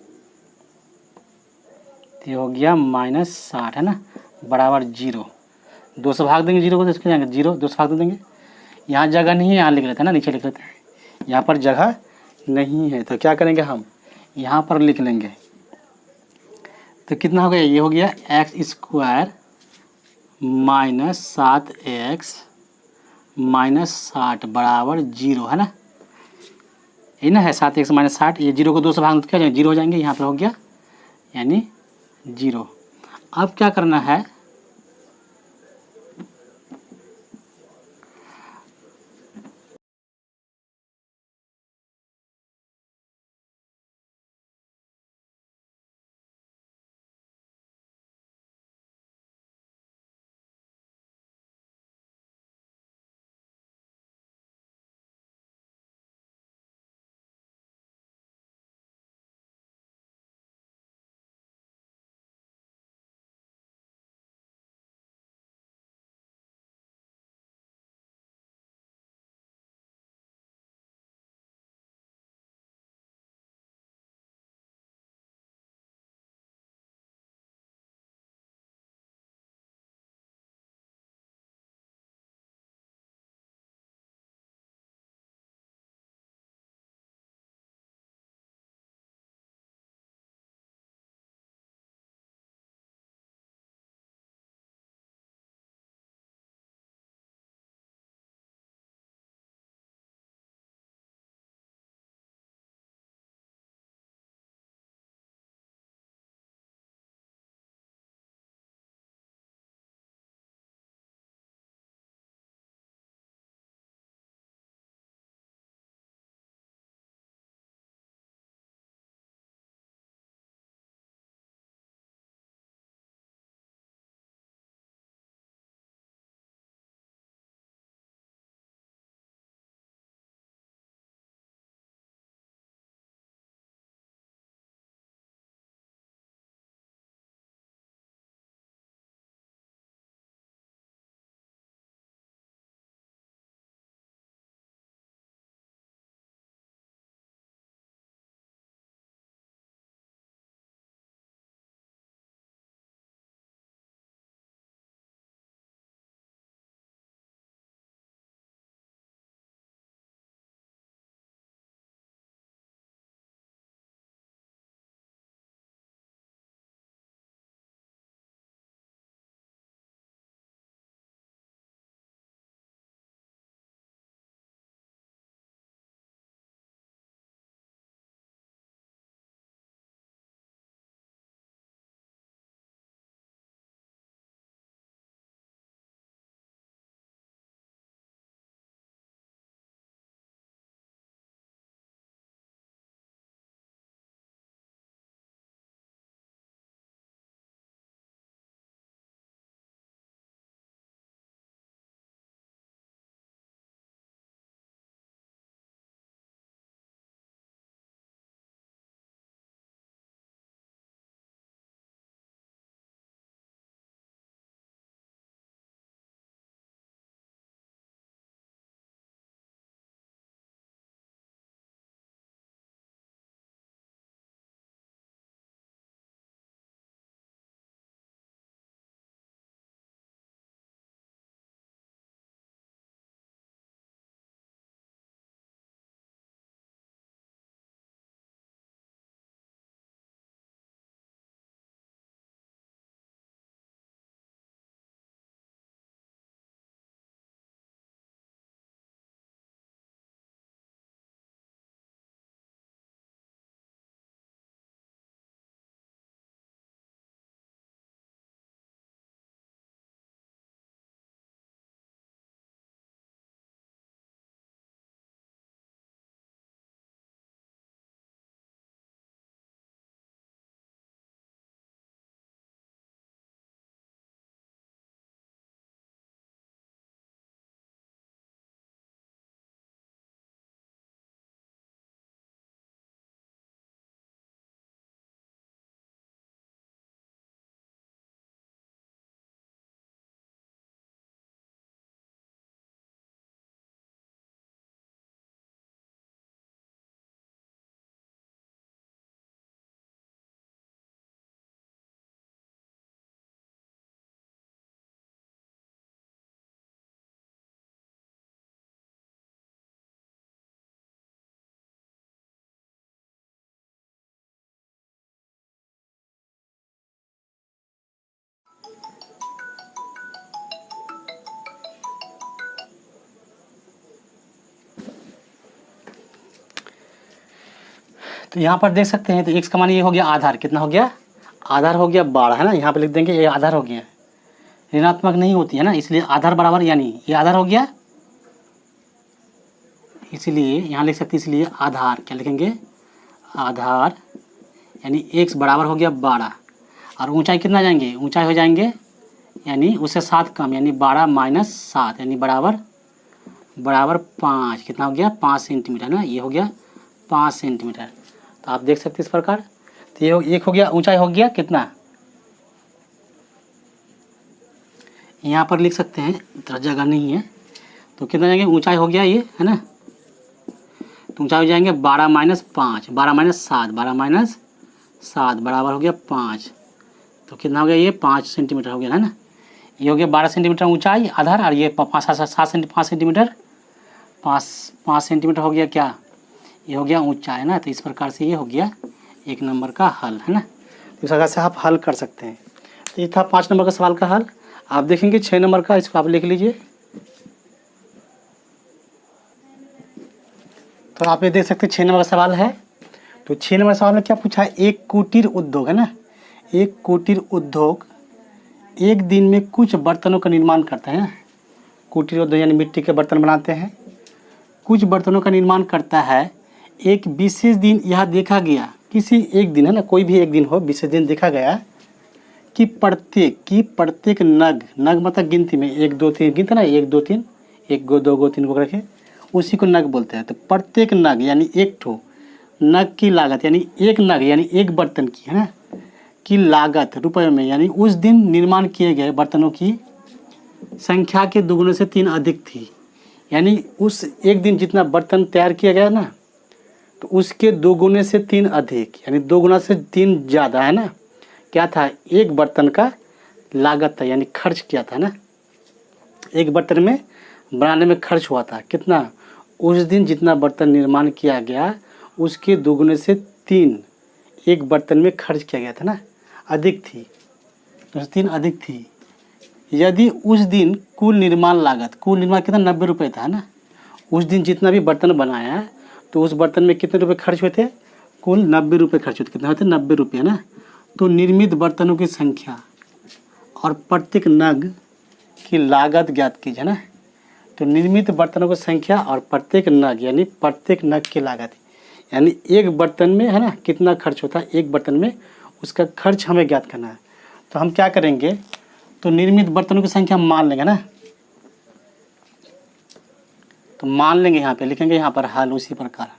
ये हो गया माइनस 60 है ना, बराबर 0। 2 से भाग देंगे 0 को तो इसको जाएंगे 0, 2 से भाग दे देंगे, यहाँ जगह नहीं है, यहाँ लिख लेते हैं ना, नीचे लिख लेते हैं, यहाँ पर जगह नहीं है तो क्या करेंगे हम यहाँ पर लिख लेंगे, तो कितना हो गया, ये हो गया x² माइनस 7x माइनस 60 बराबर 0 है ना, ये ना है 7x माइनस 60, ये 0 को 2 से भाग तो क्या हो जाएगा 0 हो जाएंगे, यहाँ पर हो गया यानी 0। अब क्या करना है, तो यहाँ पर देख सकते हैं, तो x का मान ये हो गया आधार, कितना हो गया, आधार हो गया 12 है ना। यहाँ पे लिख देंगे ये आधार हो गया, ऋणात्मक नहीं होती है ना, इसलिए आधार बराबर, यानी ये आधार हो गया, इसलिए यहाँ लिख सकते हैं, इसलिए आधार क्या लिखेंगे, आधार यानी x बराबर हो गया 12, और ऊंचाई कितना जाएंगे, ऊंचाई हो जाएंगे यानी उससे 7 कम, यानी 12 माइनस 7 यानी बराबर 5, कितना हो गया 5 सेंटीमीटर ना, ये हो गया 5 सेंटीमीटर। तो आप देख सकते हैं इस प्रकार। तो ये एक हो गया, ऊंचाई हो गया कितना, यहाँ पर लिख सकते हैं, इतना जगह नहीं है तो कितना जाएंगे, ऊंचाई हो गया ये है ना, तो ऊंचाई हो जाएंगे 12 माइनस 5, 12 माइनस 7, 12 माइनस 7 बराबर हो गया 5, तो कितना हो गया, ये 5 सेंटीमीटर हो गया है ना। ये हो गया 12 सेंटीमीटर ऊंचाई आधार, और ये 5 सेंटीमीटर 5 सेंटीमीटर हो गया क्या, ये हो गया ऊंचाई है ना। तो इस प्रकार से ये हो गया 1 नंबर का हल है ना। तो इस प्रकार से आप हल कर सकते हैं। तो ये था 5 नंबर का सवाल का हल। आप देखेंगे 6 नंबर का, इसको आप लिख लीजिए। तो आप ये देख सकते हैं 6 नंबर का सवाल है। तो 6 नंबर सवाल में क्या पूछा है, एक कुटीर उद्योग है ना, एक कुटीर उद्योग एक दिन में कुछ बर्तनों का निर्माण करता है ना। कुटीर उद्योग यानी मिट्टी के बर्तन बनाते हैं, कुछ बर्तनों का निर्माण करता है। एक विशेष दिन यह देखा गया, किसी एक दिन है ना, कोई भी एक दिन हो, विशेष दिन देखा गया कि प्रत्येक नग मतलब गिनती में 1 2 3 गिनते ना, 1 2 3 1 गो 2 गो 3 गो रखे, उसी को नग बोलते हैं। तो प्रत्येक नग यानी एक ठो नग की लागत, यानी एक नग यानी एक बर्तन की है ना, की लागत रुपयों में, यानी उस दिन निर्माण किए गए बर्तनों की संख्या के दोगुने से 3 अधिक थी। यानी उस एक दिन जितना बर्तन तैयार किया गया ना, तो उसके 2 गुने से 3 अधिक, यानी 2 गुना से 3 ज़्यादा है ना, क्या था, एक बर्तन का लागत था, यानी खर्च किया था ना, एक बर्तन में बनाने में खर्च हुआ था कितना, उस दिन जितना बर्तन निर्माण किया गया उसके 2 गुने से 3 एक बर्तन में खर्च किया गया था ना, अधिक थी, तो 3 अधिक थी। यदि उस दिन कुल निर्माण कितना 90 रुपये था ना, उस दिन जितना भी बर्तन बनाया तो उस बर्तन में कितने रुपए खर्च हुए थे, कुल 90 रुपये खर्च हुए थे, कितना होते 90 रुपये ना। तो निर्मित बर्तनों की संख्या और प्रत्येक नग की लागत ज्ञात कीजिए ना। तो निर्मित बर्तनों की संख्या और प्रत्येक नग यानी प्रत्येक नग की लागत, यानी एक बर्तन में है ना कितना खर्च होता है, एक बर्तन में उसका खर्च हमें ज्ञात करना है। तो हम क्या करेंगे, तो निर्मित बर्तनों की संख्या मान लेंगे ना, तो मान लेंगे, यहाँ पे लिखेंगे, यहाँ पर हल उसी प्रकार,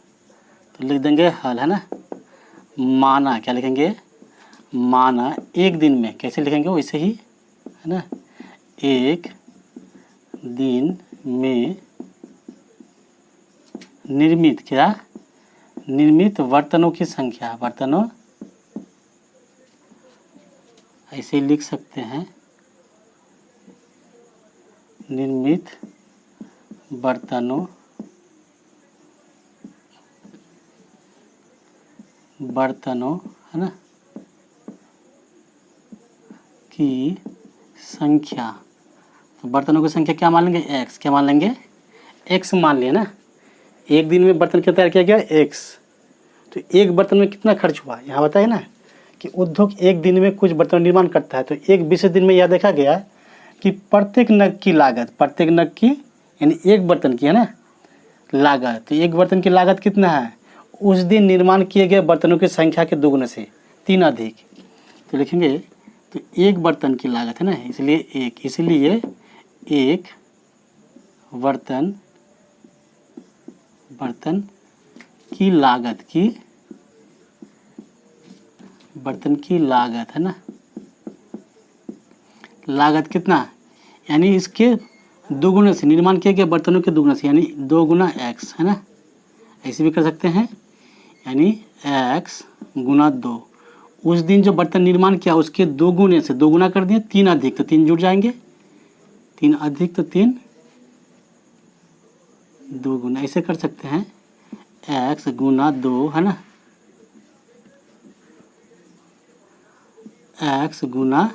तो लिख देंगे हल है ना। माना क्या लिखेंगे, माना एक दिन में, कैसे लिखेंगे वैसे ही है ना, एक दिन में निर्मित क्या, निर्मित बर्तनों की संख्या, बर्तनों ऐसे लिख सकते हैं, निर्मित बर्तनों है ना की संख्या। तो बर्तनों की संख्या क्या मान लेंगे, एक्स, क्या मान लेंगे, एक्स मान लिया ना। एक दिन में बर्तन क्या तैयार किया गया, एक्स, तो एक बर्तन में कितना खर्च हुआ, यहाँ बताया ना कि उद्योग एक दिन में कुछ बर्तन निर्माण करता है। तो एक विशेष दिन में यह देखा गया कि प्रत्येक नग की लागत, प्रत्येक नग की यानी एक बर्तन की है ना लागत, तो एक बर्तन की लागत कितना है, उस दिन निर्माण किए गए बर्तनों की संख्या के 2 गुने से 3 अधिक। तो लिखेंगे, तो एक बर्तन की लागत है ना, इसलिए एक बर्तन की लागत है ना, लागत कितना, यानी इसके 2 गुने से निर्माण किए गए बर्तनों के 2 गुना से, यानी 2 गुना एक्स है ना, ऐसे भी कर सकते हैं, यानी एक्स गुना 2। उस दिन जो बर्तन निर्माण किया उसके 2 गुने से 2 गुना कर दिए, 3 अधिक, तो 3 जुड़ जाएंगे, 3 अधिक तो 3 2 गुना, ऐसे कर सकते हैं, एक्स गुना 2 है ना, एक्स गुना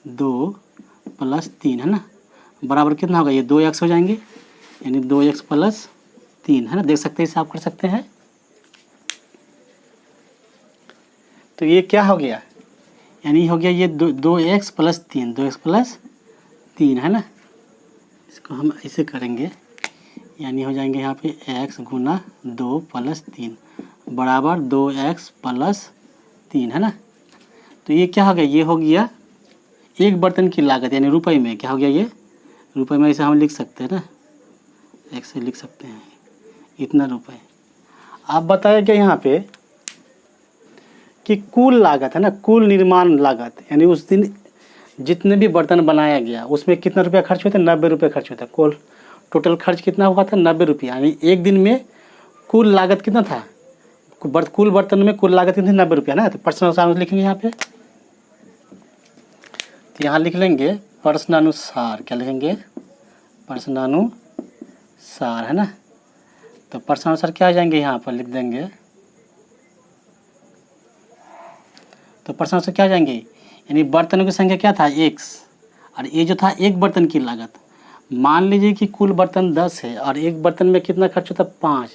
2 प्लस 3 है ना, बराबर कितना होगा, ये 2x हो जाएंगे, यानी 2x प्लस 3 है ना। देख सकते हैं, इसे आप कर सकते हैं। तो ये क्या हो गया, यानी हो गया ये 2x प्लस 3, 2x प्लस 3 है ना। इसको हम ऐसे करेंगे, यानी हो जाएंगे यहाँ पे x गुना 2 प्लस 3 बराबर 2x प्लस 3 है ना। तो ये क्या हो गया, ये हो गया एक बर्तन की लागत, यानी रुपए में क्या हो गया, ये रुपए में ऐसे हम लिख सकते हैं ना, ऐसे लिख सकते हैं इतना रुपए। आप बताया क्या यहाँ पे कि कुल लागत है ना, कुल निर्माण लागत, यानी उस दिन जितने भी बर्तन बनाया गया उसमें कितना रुपया खर्च हुआ था, 90 रुपये खर्च हुआ था। कुल टोटल खर्च कितना हुआ था, 90 रुपया, यानी एक दिन में कुल लागत कितना था, कुल बर्तन में कुल लागत कितनी, 90 रुपया ना। तो प्रश्नानुसार लिखेंगे यहाँ पे, तो यहाँ लिख लेंगे प्रश्नानुसार, क्या लिखेंगे, प्रश्नानुसार है ना। तो प्रश्नानुसार क्या आ जाएंगे, यहाँ पर लिख देंगे, तो प्रश्नानुसार क्या आ जाएंगे, यानी बर्तनों की संख्या क्या था, x, और ये जो था एक बर्तन की लागत। मान लीजिए कि कुल बर्तन 10 है और एक बर्तन में कितना खर्च होता है, 5,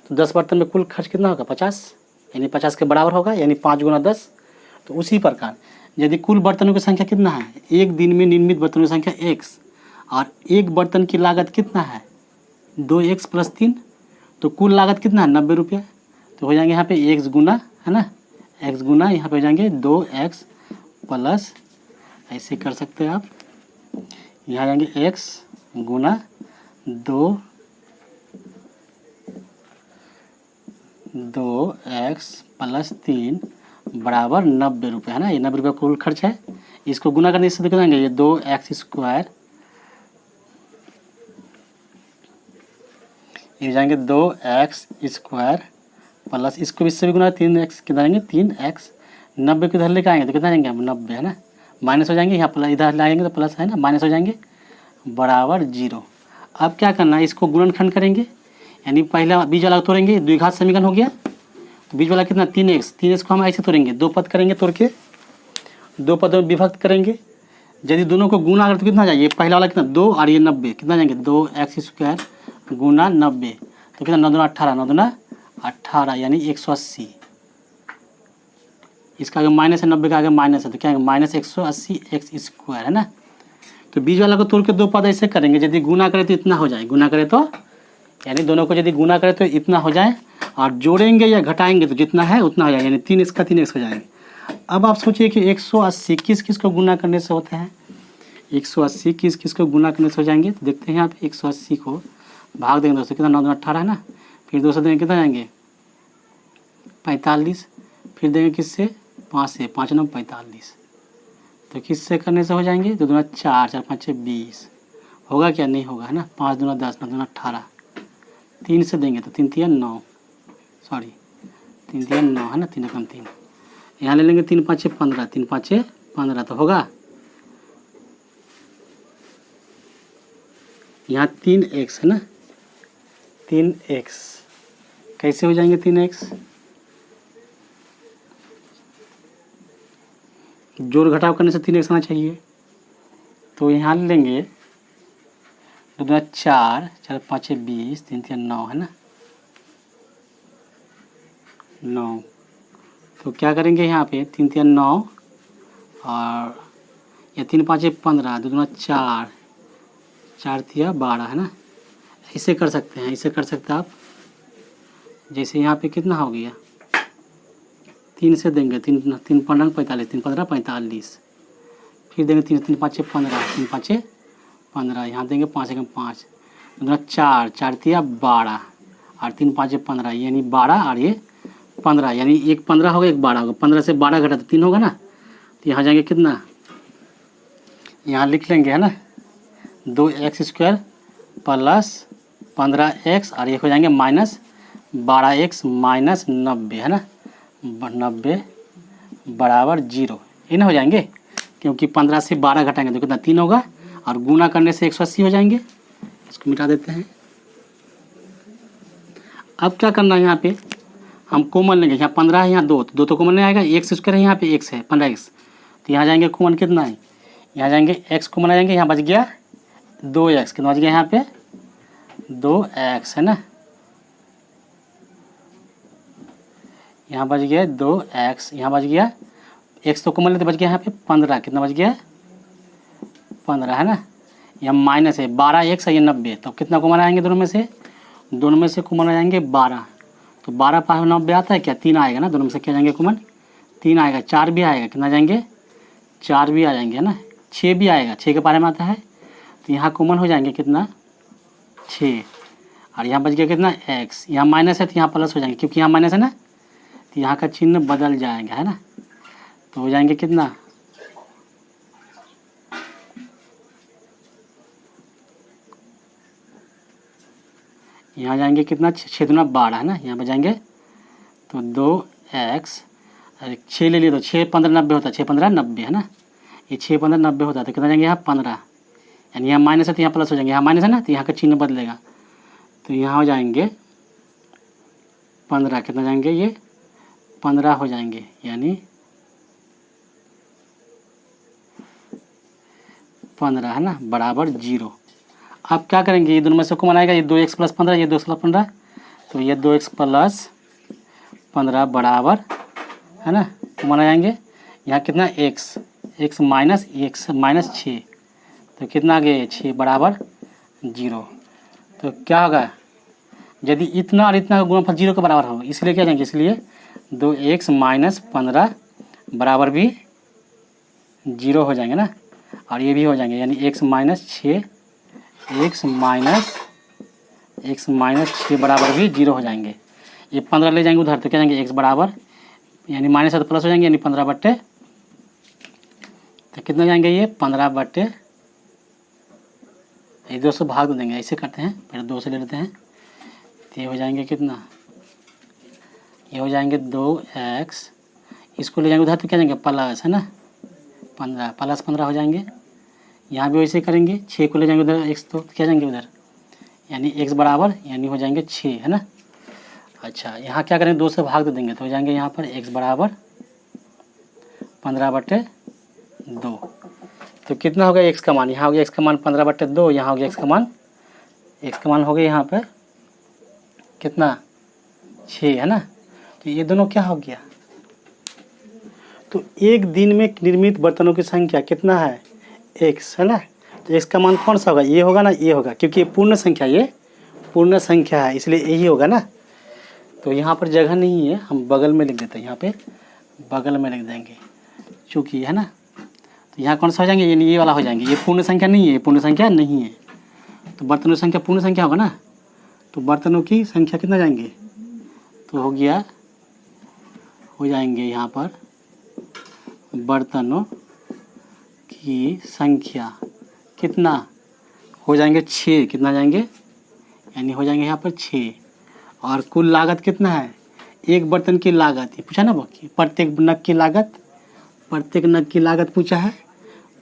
तो 10 बर्तन में कुल खर्च कितना होगा, 50, यानी 50 के बराबर होगा, यानी 5 गुना 10। तो उसी प्रकार यदि कुल बर्तनों की संख्या कितना है, एक दिन में निर्मित बर्तनों की संख्या x, और एक बर्तन की लागत कितना है 2x प्लस 3, तो कुल लागत कितना है 90 रुपया। तो हो जाएंगे यहाँ पे x गुना, है ना, x गुना यहाँ पे हो जाएंगे 2x प्लस, ऐसे कर सकते हैं आप, यहाँ जाएंगे x गुना 2x प्लस 3 बराबर 90 रुपये है ना। ये 90 रुपये कुल खर्च है। इसको गुना करने से देखेंगे ये 2x स्क्वायर, ये जाएंगे 2x स्क्वायर प्लस, इसको इससे भी गुना 3x, कितना आएंगे 3x, 90 को इधर लेकर आएंगे तो कितना आएंगे हम 90 है ना, माइनस हो जाएंगे, यहाँ प्लस इधर लाएंगे तो प्लस है ना, माइनस हो जाएंगे बराबर 0। अब क्या करना है, इसको गुणनखंड करेंगे, यानी पहला बीज वाला तोड़ेंगे, द्विघात समीकरण हो गया, तो बीज वाला कितना 3x को हम ऐसे तोड़ेंगे, 2 पद करेंगे, तोड़ के 2 पद में विभक्त करेंगे। यदि दोनों को गुना अगर तो कितना जाएगा, ये पहला वाला कितना 2 और ये 90, कितना जाएंगे 2x स्क्वायर गुना 90, तो कितना 9 दूना 18, 9 दूना 18 यानी 180। इसका आगे माइनस है, 90 का आगे माइनस है, तो क्या है माइनस 180 x स्क्वायर है ना। तो बीज वाला को तोड़ के 2 पद ऐसे करेंगे, यदि गुना करें तो इतना हो जाए, गुना करें तो यानी दोनों को यदि गुना करें तो इतना हो जाए, और जोड़ेंगे या घटाएंगे तो जितना है उतना हो जाए, यानी 3x का 3x हो जाएगा। अब आप सोचिए कि 180 किस किस को गुना करने से होता है, 180 किस किस को गुना करने से हो जाएंगे, तो देखते हैं यहाँ पे 180 को भाग देंगे दोस्तों, कितना 9 दूना 18 है ना, फिर 2 से देंगे कितना जाएंगे 45, फिर देंगे किससे 5 से, 5 9 45, तो किससे करने से हो जाएंगे, 2 दूना 4, 4 5 20, होगा क्या नहीं होगा है ना, 5 दूना 10, 9 दूना 18, 3 से देंगे तो 3 3 9, सॉरी 3 3 9 है ना, 3 कम 3, यहाँ ले लेंगे 3 5 15, 3 5 15, तो होगा यहाँ 3x है ना, 3x कैसे हो जाएंगे 3x, जोड़ घटाव करने से 3x आना चाहिए, तो यहाँ ले लेंगे 2 दूना 4, 4 5 20, 3 3 9 है ना 9, तो क्या करेंगे यहाँ पे 3 3 9 और या 3 5 15, 2 दूना 4, 4 3 12 है ना, ऐसे कर सकते हैं, ऐसे कर सकते हैं आप। जैसे यहाँ पे कितना हो गया 3 से देंगे, 3 3 15 45, 3 15 45, फिर देंगे 3 3 5 15, 3 5 15, यहाँ देंगे 5 1 5, 2 4, 4 3 12 और 3 5 15, यानी 12 और ये 15, यानी एक 15 होगा एक 12 होगा, 15 से 12 घटा तो 3 होगा ना, तो यहाँ जाएंगे कितना, यहाँ लिख लेंगे है ना 2x स्क्वायर प्लस 15x और ये हो जाएंगे माइनस 12x माइनस 90 है ना, 90 बराबर 0, ये ना हो जाएंगे, क्योंकि 15 से 12 घटाएंगे तो कितना 3 होगा, और गुना करने से 180 हो जाएंगे। इसको मिटा देते हैं। अब क्या करना है, यहाँ पे हम कॉमन लेंगे, यहाँ 15 है, यहाँ 2, तो 2 तो कॉमन नहीं आएगा, x स्क्वायर है, यहाँ पे x है 15x, तो यहाँ जाएंगे कॉमन कितना है, यहाँ जाएंगे x कॉमन आ जाएंगे, यहाँ बच गया 2x, कितना बच गया यहाँ पे 2x है ना, यहाँ बच गया 2x, यहाँ बच गया x तो कॉमन लेते बच गया यहाँ पे 15, कितना बच गया 15 है ना। यहाँ माइनस है 12x है ये 90, तो कितना कॉमन आएंगे दोनों में से, दोनों में से कॉमन आ जाएंगे 12, तो 12 5 90 आता है क्या, 3 आएगा ना, दोनों में से क्या जाएंगे कॉमन 3 आएगा, 4 भी आएगा, कितना जाएंगे 4 भी आ जाएंगे है ना, 6 भी आएगा, 6 के बारे में आता है, तो यहाँ कॉमन हो जाएंगे कितना 6, और यहाँ बच गया कितना x, यहाँ माइनस है तो यहाँ प्लस हो जाएंगे, क्योंकि यहाँ माइनस है ना, तो यहाँ का चिन्ह बदल जाएगा है ना, तो हो जाएंगे कितना यहाँ जाएंगे कितना 6 दूना 12 है ना, यहाँ पर जाएंगे तो 2x, अरे 6 ले लिए तो 6 15 90 होता है, 6 15 90 है ना, ये 6 15 90 होता है, तो कितना जाएंगे यहाँ 15, यानी यहाँ माइनस है तो यहाँ प्लस हो जाएंगे, यहाँ माइनस है ना तो यहाँ का चिन्ह बदलेगा, तो यहाँ हो जाएंगे 15, कितना जाएंगे ये 15 हो जाएंगे, यानी 15 है ना बराबर 0। अब क्या करेंगे, ये दोनों में से कॉमन आएगा, ये 2x प्लस 15, ये 2x प्लस 15, तो ये 2x प्लस 15 बराबर है ना कॉमन आ जाएंगे, यहाँ कितना x माइनस 6, तो कितना आ गया 6 बराबर 0। तो क्या होगा, यदि इतना और इतना का गुणनफल 0 के बराबर हो, इसलिए क्या जाएंगे, इसलिए 2x माइनस 15 बराबर भी 0 हो जाएंगे ना, और ये भी हो जाएंगे, यानी x माइनस 6 बराबर भी 0 हो जाएंगे। ये 15 ले जाएंगे उधर तो क्या जाएंगे x बराबर, यानी माइनस है तो प्लस हो जाएंगे, यानी 15 बट्टे, तो कितना जाएंगे ये 15 बट्टे, ये 2 से भाग देंगे, ऐसे करते हैं, पहले 2 से ले लेते हैं, तो ये हो जाएंगे कितना, ये हो जाएंगे 2x, इसको ले जाएंगे उधर तो क्या जाएंगे प्लस है ना 15 प्लस 15 हो जाएंगे, यहाँ भी वैसे करेंगे, 6 को ले जाएंगे उधर x तो क्या जाएंगे उधर, यानी x बराबर यानी हो जाएंगे 6 है ना। अच्छा यहाँ क्या करेंगे 2 से भाग दे देंगे, तो हो जाएंगे यहाँ पर x बराबर 15 बट्टे 2, तो कितना हो गया x का मान, यहाँ हो गया x का मान 15 बट्टे 2, यहाँ हो गया x का मान हो गया यहाँ पर कितना 6 है ना, तो ये दोनों क्या हो गया, तो एक दिन में निर्मित बर्तनों की संख्या कितना है x है ना, तो x का मान कौन सा होगा, ये होगा ना, ये होगा, क्योंकि ये पूर्ण संख्या है इसलिए यही होगा ना। तो यहाँ पर जगह नहीं है, हम बगल में लिख देते हैं, यहाँ पे बगल में लिख देंगे चूँकि है ना, तो यहाँ कौन सा हो जाएंगे, ये वाला हो जाएंगे, ये पूर्ण संख्या नहीं है, ये पूर्ण संख्या नहीं है, तो बर्तनों की संख्या पूर्ण संख्या होगा ना, तो बर्तनों की संख्या कितना जाएंगे, तो हो जाएंगे यहाँ पर बर्तनों की संख्या कितना हो जाएंगे 6, कितना जाएंगे, यानी हो जाएंगे यहाँ पर 6, और कुल लागत कितना है, एक बर्तन की लागत, ये पूछा ना बाकी प्रत्येक नग की लागत पूछा है,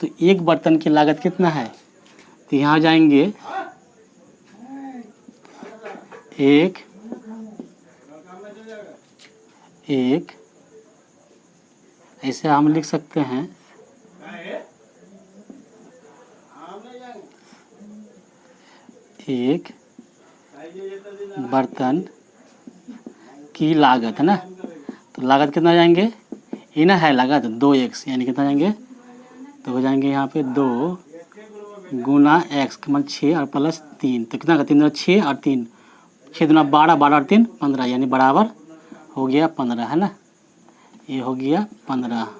तो एक बर्तन की लागत कितना है, तो यहाँ जाएंगे एक ऐसे हम लिख सकते हैं, एक बर्तन की लागत है ना, तो लागत कितना जाएंगे, ये ना है लागत 2x, यानी कितना जाएंगे, तो हो जाएंगे यहाँ पे 2 गुना x का मान 6 और प्लस 3, तो कितना का 3 दूना 6 और 3 6 दूना 12 12 और 3 15, यानी बराबर हो गया 15 है ना, ये हो गया 15।